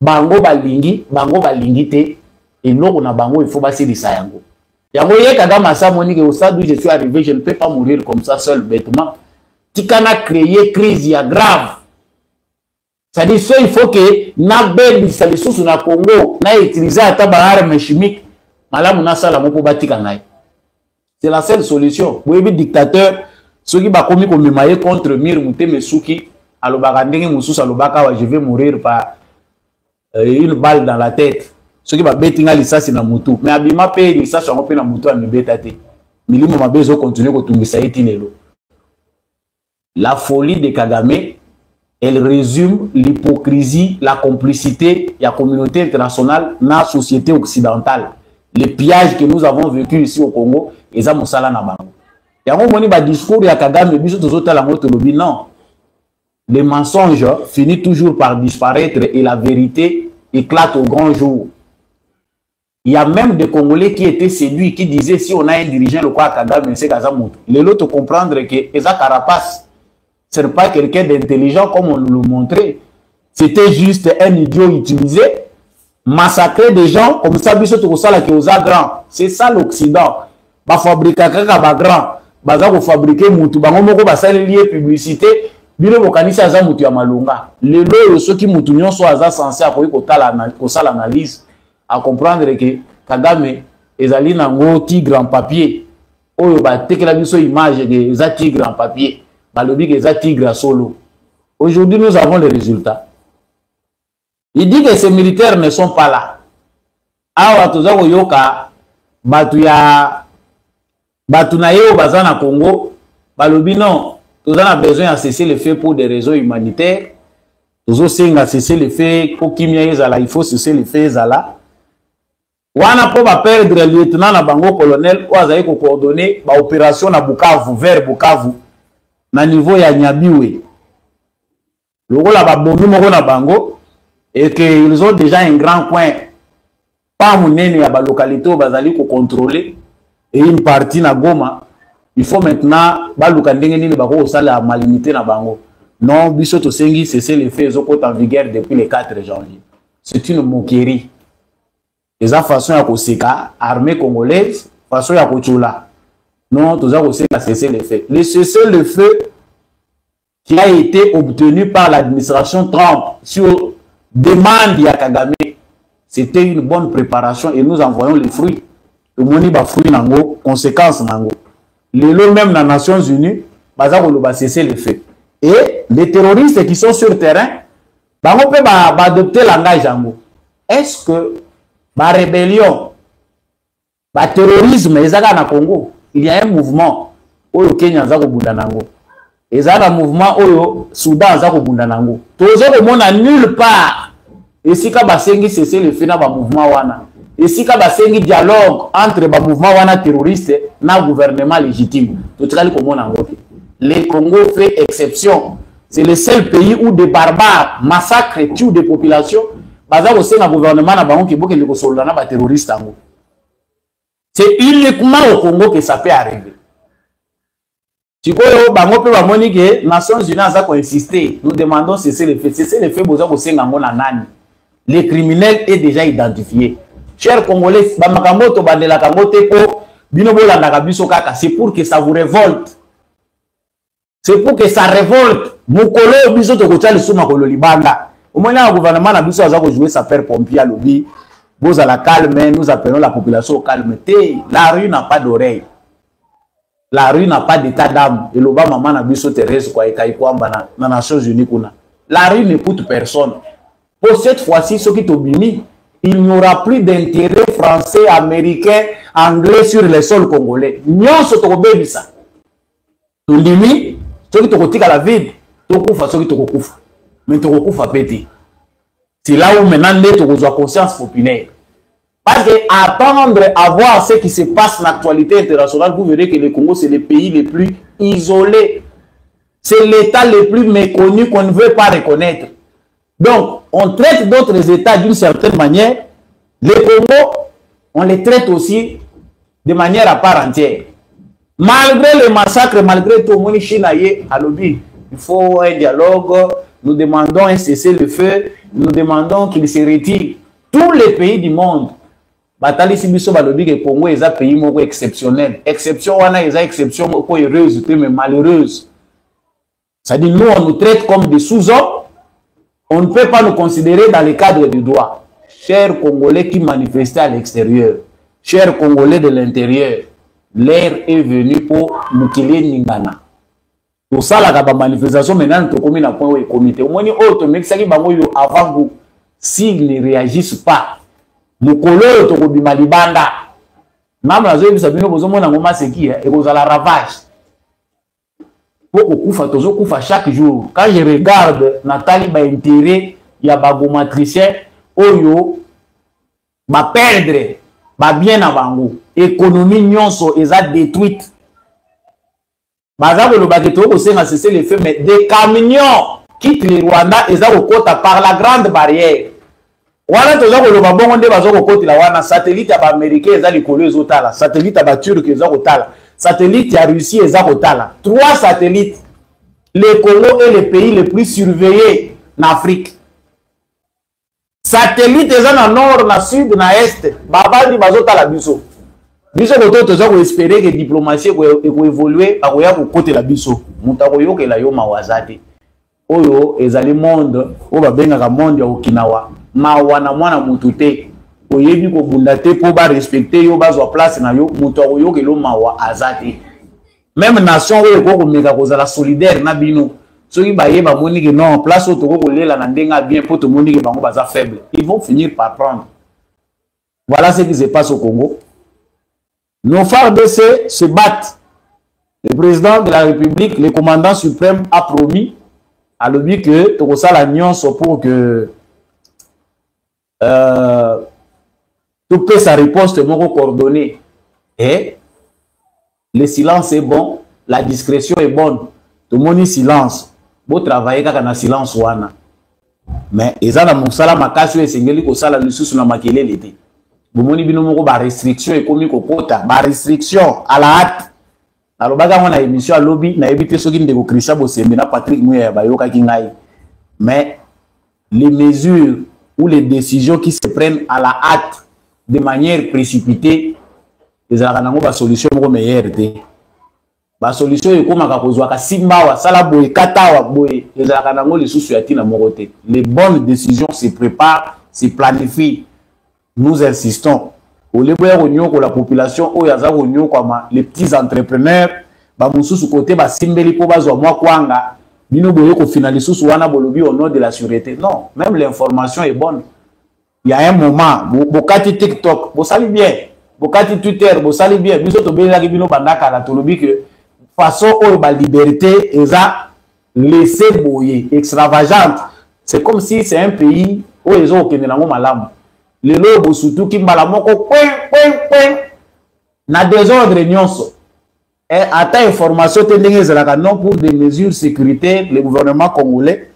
bango balingi te eloko na bango il faut basilisa yango yango ye Kagame asa moni ke au stade où je suis arrivé je ne peux pas mourir comme ça seul bêtement tikana créer crise ya grave. C'est-à-dire il faut que na bebi sa lisusu na Congo na utiliser ata ba arme chimique malamu na sala moko batika ngai. C'est la seule solution. Boyebi dictateur ceux qui ba komi ko memaye contre Mir Muteme Suki alobaka ndenge mususu alobaka wa je vais mourir par une balle dans la tête. Ceux qui ba betinga lisasi na mutu mais abima pe lisasi ngo pe na mutu amebeta te. Milimo mabezo continuer ko tungisa etinelo. La folie de Kagame, elle résume l'hypocrisie, la complicité de la communauté internationale dans la société occidentale. Les pillages que nous avons vécu ici au Congo, et ça, nous sommes là. Il y a un discours de Kagame, non. Les mensonges finissent toujours par disparaître et la vérité éclate au grand jour. Il y a même des Congolais qui étaient séduits, qui disaient si on a un dirigeant, le quoi Kagame, c'est Kazamout. Les autres comprendre que Eza Carapace, ce n'est pas quelqu'un d'intelligent comme on nous le montrait. C'était juste un idiot utilisé, massacrer des gens comme ça, c'est ça l'Occident. Ba fabriquer kaka ba grand, baza ko fabriquer mutu bango moko ba lié publicité, bino bokanisa za mutu ya malunga. Le lo ceux qui mutu nyonso aza censé akoyi ko sala analyse à comprendre que Kagame ezali nango tigre en papier. Oyo ba tekela biso image de za tigre en papier. Balobi que za tigre à solo. Aujourd'hui nous avons les résultats. Il dit que ces militaires ne sont pas là. Awa toza ko yoka batu na yo bazana Congo balobi non toza na besoin de cesser le feu pour des raisons humanitaires tozo senga cesser le feu ko kimia ezala il faut cesser le feu ezala wana po ba perdre le lieutenant na bango colonel o azali ko coordonner ba opération na Bukavu vers Bukavu na niveau ya Nyabiwe lokola ba bomi moko na bango et que ils ont déjà un grand coin pas munene ya ba localité bazali ko contrôler et une partie na Goma. Il faut maintenant baluka ndenge nini bako sala malimité na bango. Non, biso to sengi cesser les faits en vigueur depuis le 4 janvier. C'est une moquerie. Les façon ya koseka armée congolaise, façon ya kochula. Non, tous a cesser les faits. Le cesser le feu qui a été obtenu par l'administration Trump sur demande ya Kagame, c'était une bonne préparation et nous envoyons les fruits. Le moni ba fruit nango, conséquence nango. Le même dans les Nations Unies, baza ko ba cesser les faits. Et les terroristes qui sont sur le terrain, ba on peut adopter langage yango. Est-ce que ba rébellion, ba terrorisme ezaka na Congo, il y a un mouvement oyo Kenya za ko bunda nango. Ezaka mouvement oyo Soudan za ko bunda nango. Tozo ko mona nulle part. Et si ka ba sengi cesser les faits na ba mouvement wana. Et si il y a un dialogue entre le mouvement terroriste et le gouvernement légitime, le Congo fait exception. C'est le seul pays où des barbares massacrent et tuent des populations. Le gouvernement terroriste. C'est uniquement au Congo que ça peut arriver. Si les Nations Unies ont insisté, nous demandons cesser les faits. Cesser les faits, les criminels est déjà identifié. Chers Congolais, c'est pour que ça vous révolte. C'est pour que ça révolte. Mukolo biso to kocha lisuma kolo libanda. Au moins le gouvernement na biso aza ko jouer sa père pompier à lobby. Vous à la calme, nous appelons la population au calme. La rue n'a pas d'oreille. La rue n'a pas d'état d'âme. Et l'oba maman na biso Thérèse kwa ekai kwamba na Nations Unies kuna. La rue n'écoute personne. Pour cette fois-ci, ceux qui t'obéissent, il n'y aura plus d'intérêt français, américain, anglais sur les sols congolais. Nyon se tobe ça. Tu limi, ceux qui te retirent à la ville, tu couvres ceux qui te recouvrent. Mais tu recouvres petit. C'est là où maintenant tu as conscience populaire. Parce que attendre à voir ce qui se passe dans l'actualité internationale, vous verrez que le Congo c'est le pays le plus isolé. C'est l'état le plus méconnu qu'on ne veut pas reconnaître. Donc, on traite d'autres États d'une certaine manière. Les Congo, on les traite aussi de manière à part entière. Malgré le massacre, malgré tout, Moni Chinaye à lobby, il faut un dialogue. Nous demandons un cessez-le-feu. Nous demandons qu'il se retire. Tous les pays du monde, Batali Sibiso Balobi que Congo est un pays exceptionnel. Exception, on a une exception heureuse, mais malheureuse. Ça dit, nous, on nous traite comme des sous-hommes. On ne peut pas nous considérer dans le cadre du droit. Chers Congolais qui manifestaient à l'extérieur, chers Congolais de l'intérieur, l'heure est venue pour Mukile Ningana. Pour ça, la manifestation, maintenant, nous sommes à point où le comité. Au moins, autre, mais ça qui est avant vous, s'ils ne réagissent pas, nous collons au Bimalibanda. Même la zone, vous avez dit, et vous avez la ravage. Chaque jour, quand je regarde Nathalie ba intérêt, il y a des matriciens, oyo, ba perdre, ba bien avant économie nyonso est détruite. Bazabo le bateau au sein cessé les faits, mais des camions quittent le Rwanda et au côté par la grande barrière. Wana toza ko loba bongo nde bazo ko côté la wana satellite ya ba américain ezali kolo ezotala, satellite ya ba turc ezotala. Satellite à Russie et Zakotala. 3 satellites. Le Congo est le pays le plus surveillé en Afrique. Satellites sont dans le nord, dans le sud, dans l'est. Babandi bazotala biso. Biso koto toza ko espérer que diplomatie ko évoluer à koya ko côté la biso. Mutako yo ke la yo mawazate. Oyo ezali monde, o ba benga ka monde ya Okinawa. Mawana mwana mutute. Oyebi ko bundate po ba respecter yo bazwa place na yo mutako yo ke lo mawa azate. Même nation oyo ko meka ko zala solidaire na bino. Soki ba yeba moni ke non place o to ko lela na ndenga bien pour to moni ke bango baza faible. Ils vont finir par prendre. Voilà ce qui se passe au Congo. Nos FARDC se battent. Le président de la République, le commandant suprême a promis à l'objet que tout ça l'alliance pour que tout peut sa réponse coordonnée. Et le silence est bon, la discrétion est bonne. Tout le monde est silence. Vous travaillez quand on silence wana. Mais ils ont mon salaire makasi et singeli ko sala lususu na makele l'été. Vous moni bino moko ba restriction économique au quota, ba restriction à la hâte. Alors baga on a émission à lobby na éviter ceux qui ndeko Christian Bosembe na Patrick Mouya bayoka kingai. Mais les mesures ou les décisions qui se prennent à la hâte de manière précipitée, les aranango ba solution moko meilleure té. Ba solution ekomaka kozwa ka simba wa sala boye kata wa boye les aranango les sous yati na moko té. Les bonnes décisions se préparent, se planifient. Nous insistons. Au lieu de la population, les petits entrepreneurs, sous côté, simbeli po bazwa mwa kwanga, bino boye ko finaliser sous wana bolobi au nom de la sûreté. Non, même l'information est bonne. Il y a un moment, bokati TikTok, vous salez bien, bokati Twitter, vous salez bien, biso to bela ki bino bandaka la tolobi que façon o ba liberté eza laisser boyer extravagante. C'est comme si c'est un pays où ils ont aucun nango malamu. Les lobes surtout qui malamoko na désordre nyonso et ata information tendenge zelaka non pour des mesures sécuritaires le gouvernement congolais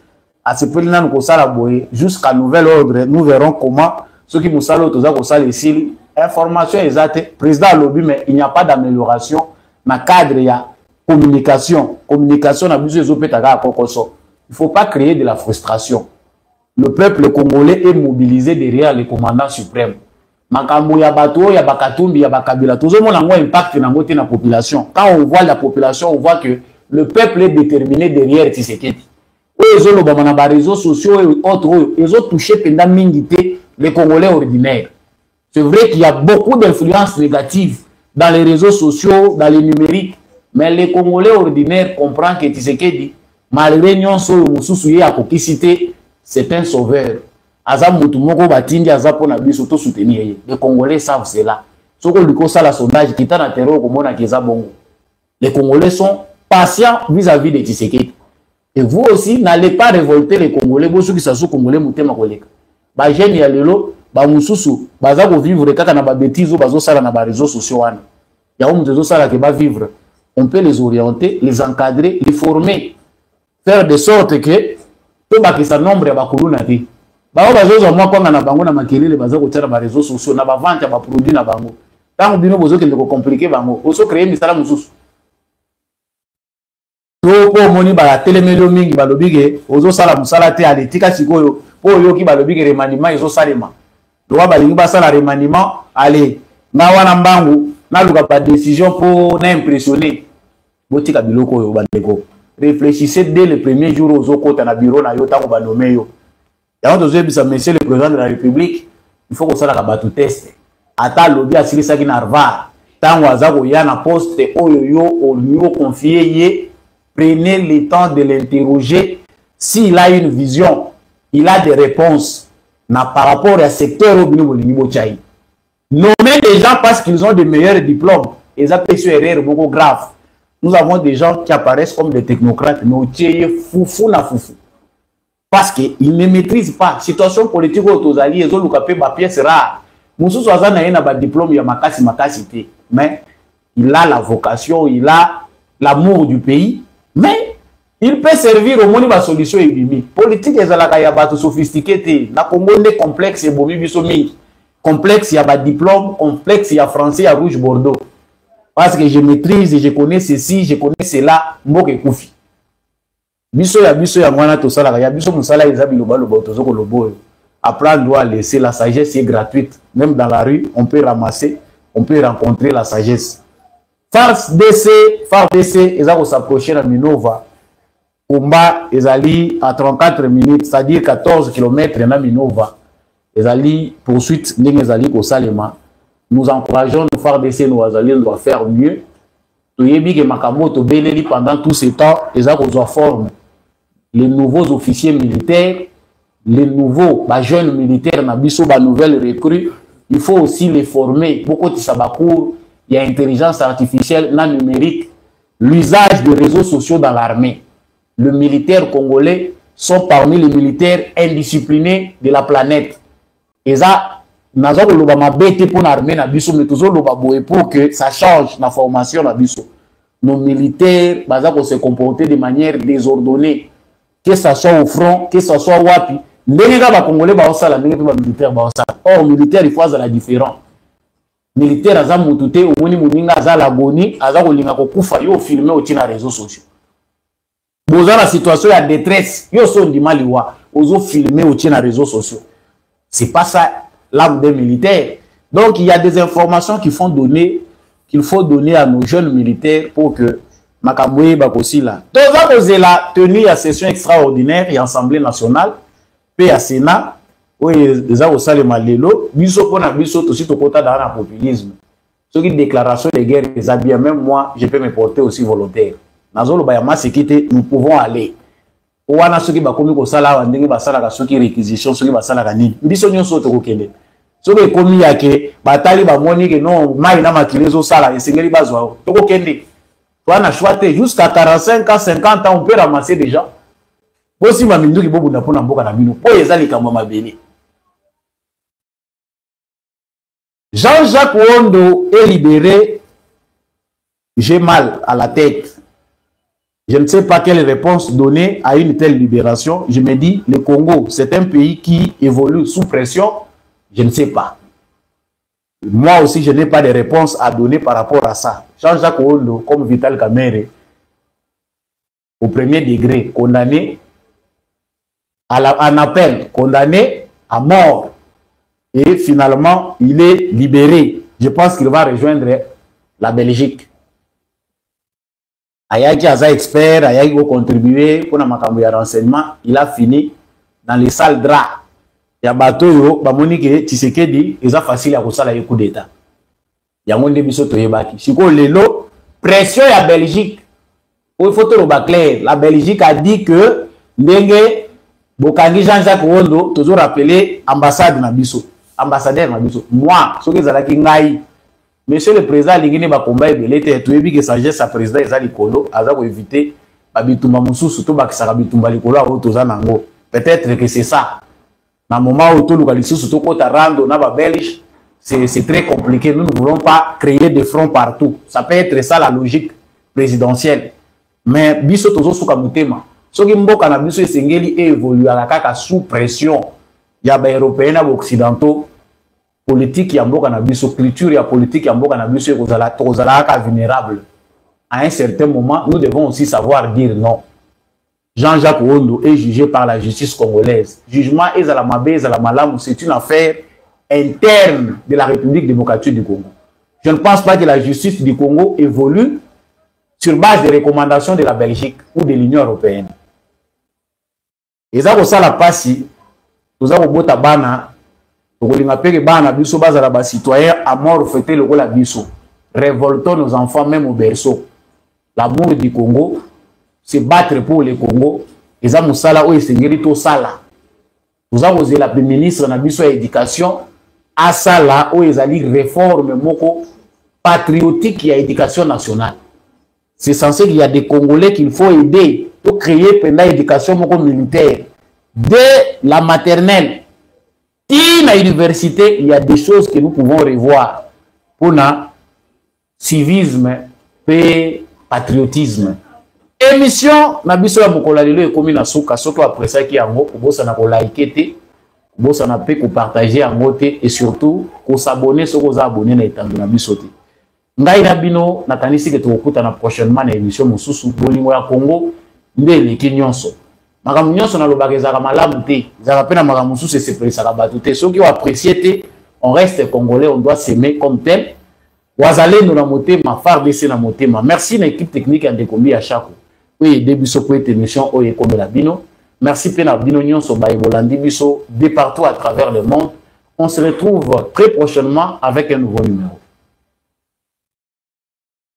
a se pelina ko sala boye jusqu'à nouvel ordre nous verrons comment ceux qui musalo toza ko sala ici information exacte président lobby mais il n'y a pas d'amélioration na cadre ya communication na biso ezopetaka kokoso. Il faut pas créer de la frustration. Le peuple congolais est mobilisé derrière le commandant suprême. Makambo ya bato, ya bakatumbi, ya bakabila. Tout le monde a un impact dans la population. Quand on voit la population, on voit que le peuple est déterminé derrière Tshisekedi. Ils ont les réseaux sociaux et autres, ils ont touché pendant mingité les Congolais ordinaires. C'est vrai qu'il y a beaucoup d'influences négatives dans les réseaux sociaux, dans les numériques. Mais les Congolais ordinaires comprennent que Tshisekedi, malgré nous, c'est un sauveur. Les Congolais savent cela. Les Congolais sont patients vis-à-vis de Tshisekedi. Et vous aussi, n'allez pas révolter les Congolais. Vous qui sont Congolais, vous vivre. On peut les orienter, les encadrer, les former, faire de sorte que tout le nombre de ba bazoza mwa kwanga na bango na makelele baza kotera ba réseaux sociaux na ba vente ba produits na bango Tant bino bozo qui compliqué bango oso créer misala mususu to po moni ba telemelo mingi balobige ozo sala musala te aletika sikoyo po yoki balobige remaniement ezo salema loa balingi basala remaniement ale na wana mbangu na luka ba décision pour na impressionner botika biloko yo bandeko réfléchissez dès le premier jour ozo kota na bureau na yo tango ba nommer yo ya ozo bisa monsieur le président de la République il faut que ça la batu test ata lobi asilisaki na Harvard tango azako ya na poste oyo yo au niveau confié ye prenez le temps de l'interroger s'il a une vision il a des réponses par rapport à secteur au niveau chai nommer des gens parce qu'ils ont de meilleurs diplômes et ça peut être erreur beaucoup grave. Nous avons des gens qui apparaissent comme des technocrates mais au tiers foufou na foufou parce qu'ils ne maîtrisent pas situation politique aux alliés ils ont le ba pièce rare. Moussou Azana a un diplôme, il a makasi, mais il a la vocation, il a l'amour du pays, mais il peut servir au monde de solution et politique est la sophistiqué, la Congo est complexe et bomi bisomi complexe, il y a un diplôme, complexe, il y a français, il y a rouge Bordeaux. Parce que je maîtrise, je connais ceci, je connais cela, mboke koufi. Biso ya mwana to sala ya biso musala ezabi loba loba tozoko lobo. Après, on doit laisser la sagesse est gratuite. Même dans la rue, on peut ramasser, on peut rencontrer la sagesse. FARDC, ils ont s'approcher à Minova. Combat, ils allaient à 34 minutes, c'est-à-dire 14 km à Minova. Ils allaient poursuite, ils allaient au Salema. Nous encourageons nos FARDC, nous allons doit faire mieux. Pendant tout ce temps, ils ont formé les nouveaux officiers militaires. Les nouveaux jeunes militaires, les nouvelles recrues, il faut aussi les former. Beaucoup de sabacours, il y a intelligence artificielle, la numérique, l'usage des réseaux sociaux dans l'armée. Les militaires congolais sont parmi les militaires indisciplinés de la planète. Et ça, nous avons bêté pour l'armée, pour que ça change la formation. Nos militaires se comporter de manière désordonnée, que ce soit au front, que ce soit au wapi. Les Congolais militaire or militaire il faut la différent militaire aza mutute omoni muninga aza la boni aza kolinga kokufa yo filmer au tina réseaux sociaux boza la situation ya détresse yo so ndima liwa ozo filmer au tina réseaux sociaux c'est pas ça l'âme des militaires. Donc il y a des informations qu'il faut donner à nos jeunes militaires pour que makamboye bakosi là toza kozela tenir à session extraordinaire et assemblée nationale pe à Sénat, où ils ont aussi les malelo, biso pona biso aussi to kota dans le populisme. Ce qui déclaration de guerre, les bien même moi, je peux me porter aussi volontaire. Nazolo bayama sécurité, nous pouvons aller. Owana ceux qui ba komi ko sala ndenge ba sala ka ceux qui réquisition, ceux qui ba sala ka nini. Biso nyonso to kokende. Ceux qui komi yake batali ba moni que non mai na makilezo sala esengeli bazwa. To kokende. Owana choité jusqu'à 45 ans, 50 ans on peut ramasser des gens. Aussi, ma minduki bobu na pona mboka na bino. Po ezali kamba mabele. Jean-Jacques Wondo est libéré. J'ai mal à la tête. Je ne sais pas quelle réponse donner à une telle libération. Je me dis, le Congo, c'est un pays qui évolue sous pression. Je ne sais pas. Moi aussi, je n'ai pas de réponse à donner par rapport à ça. Jean-Jacques Wondo, comme Vital Kamerhe, au premier degré, condamné en appel, condamné à mort. Et finalement, il est libéré. Je pense qu'il va rejoindre la Belgique. Ayaki Aza expert, Ayaki va contribuer pour la renseignement. Il a fini dans les salles draps. Il y a bateau, Bamonike, Tshisekedi, il est facile à faire le coup d'État. Il y a un débiso toyebaki. Si vous voulez, pression à la Belgique. Il faut que clair. La Belgique a dit que Bokangi Jean-Jacques Wondo, toujours rappelé ambassade Nabiso. Ambassadeur Nabiso. Moi, ce que j'ai dit, monsieur le président, il a combat et il était tout que sagesse à président et Zalikolo, a éviter Babitumba Moussou, surtout Babitumba Likolo à Otozanango. Peut-être que c'est ça. Dans le moment où tout le monde surtout quand Rando, na Belge, c'est très compliqué. Nous ne voulons pas créer des fronts partout. Ça peut être ça la logique présidentielle. Mais Biso Tozo Soukamutema. Ce qui mboka na biso esengeli évolue à la sous pression. Il y a des Européens et Occidentaux politique ya mboka na biso, culture ya politique ya mboka na biso kozala vulnérable. À un certain moment, nous devons aussi savoir dire non. Jean-Jacques Ondo est jugé par la justice congolaise. Jugement ezala mabe, ezala malamu, c'est une affaire interne de la République démocratique du Congo. Je ne pense pas que la justice du Congo évolue sur base des recommandations de la Belgique ou de l'Union européenne. Et ça, ça la passe, nous avons bota bana, nous avons bana biso bazala ba citoyen à mort fêter le rôle à biso. Révoltons nos enfants même au berceau. L'amour du Congo, se battre pour le Congo, et ça musala o esengeli to sala. Nous avons la ministre na biso éducation à sala o ezali réforme moko patriotique et éducation nationale. C'est censé qu'il y a des Congolais qu'il faut aider pour créer pendant l'éducation militaire. Dès la maternelle, à l'université, il y a des choses que nous pouvons revoir pour le civisme et patriotisme. Émission, na biso ya mokola lelo ekomi na suka soki après ça ki yango kobosa na ko liker te, kobosa na pe ko partager yango te et surtout ko s'abonner soko za abonner na etando na biso te. Ngai na bino nakanisi ke tokokuta na prochainement na émission mosusu bolingo ya Congo nde leki nyonso. Makambo nyonso na lobaka ezaka malamu te, ezaka pe na makambo mosusu esepelisaka bato te. Soki o apprécier te, on reste congolais, on doit s'aimer comme tel. Wazalendo na motema, FARDC na motema. Merci na équipe technique ya Ndekombi ya Chako. Oui, début so pour cette émission oye comme la bino. Merci pena bino nyonso ba ebolandi biso de partout à travers le monde. On se retrouve très prochainement avec un nouveau numéro.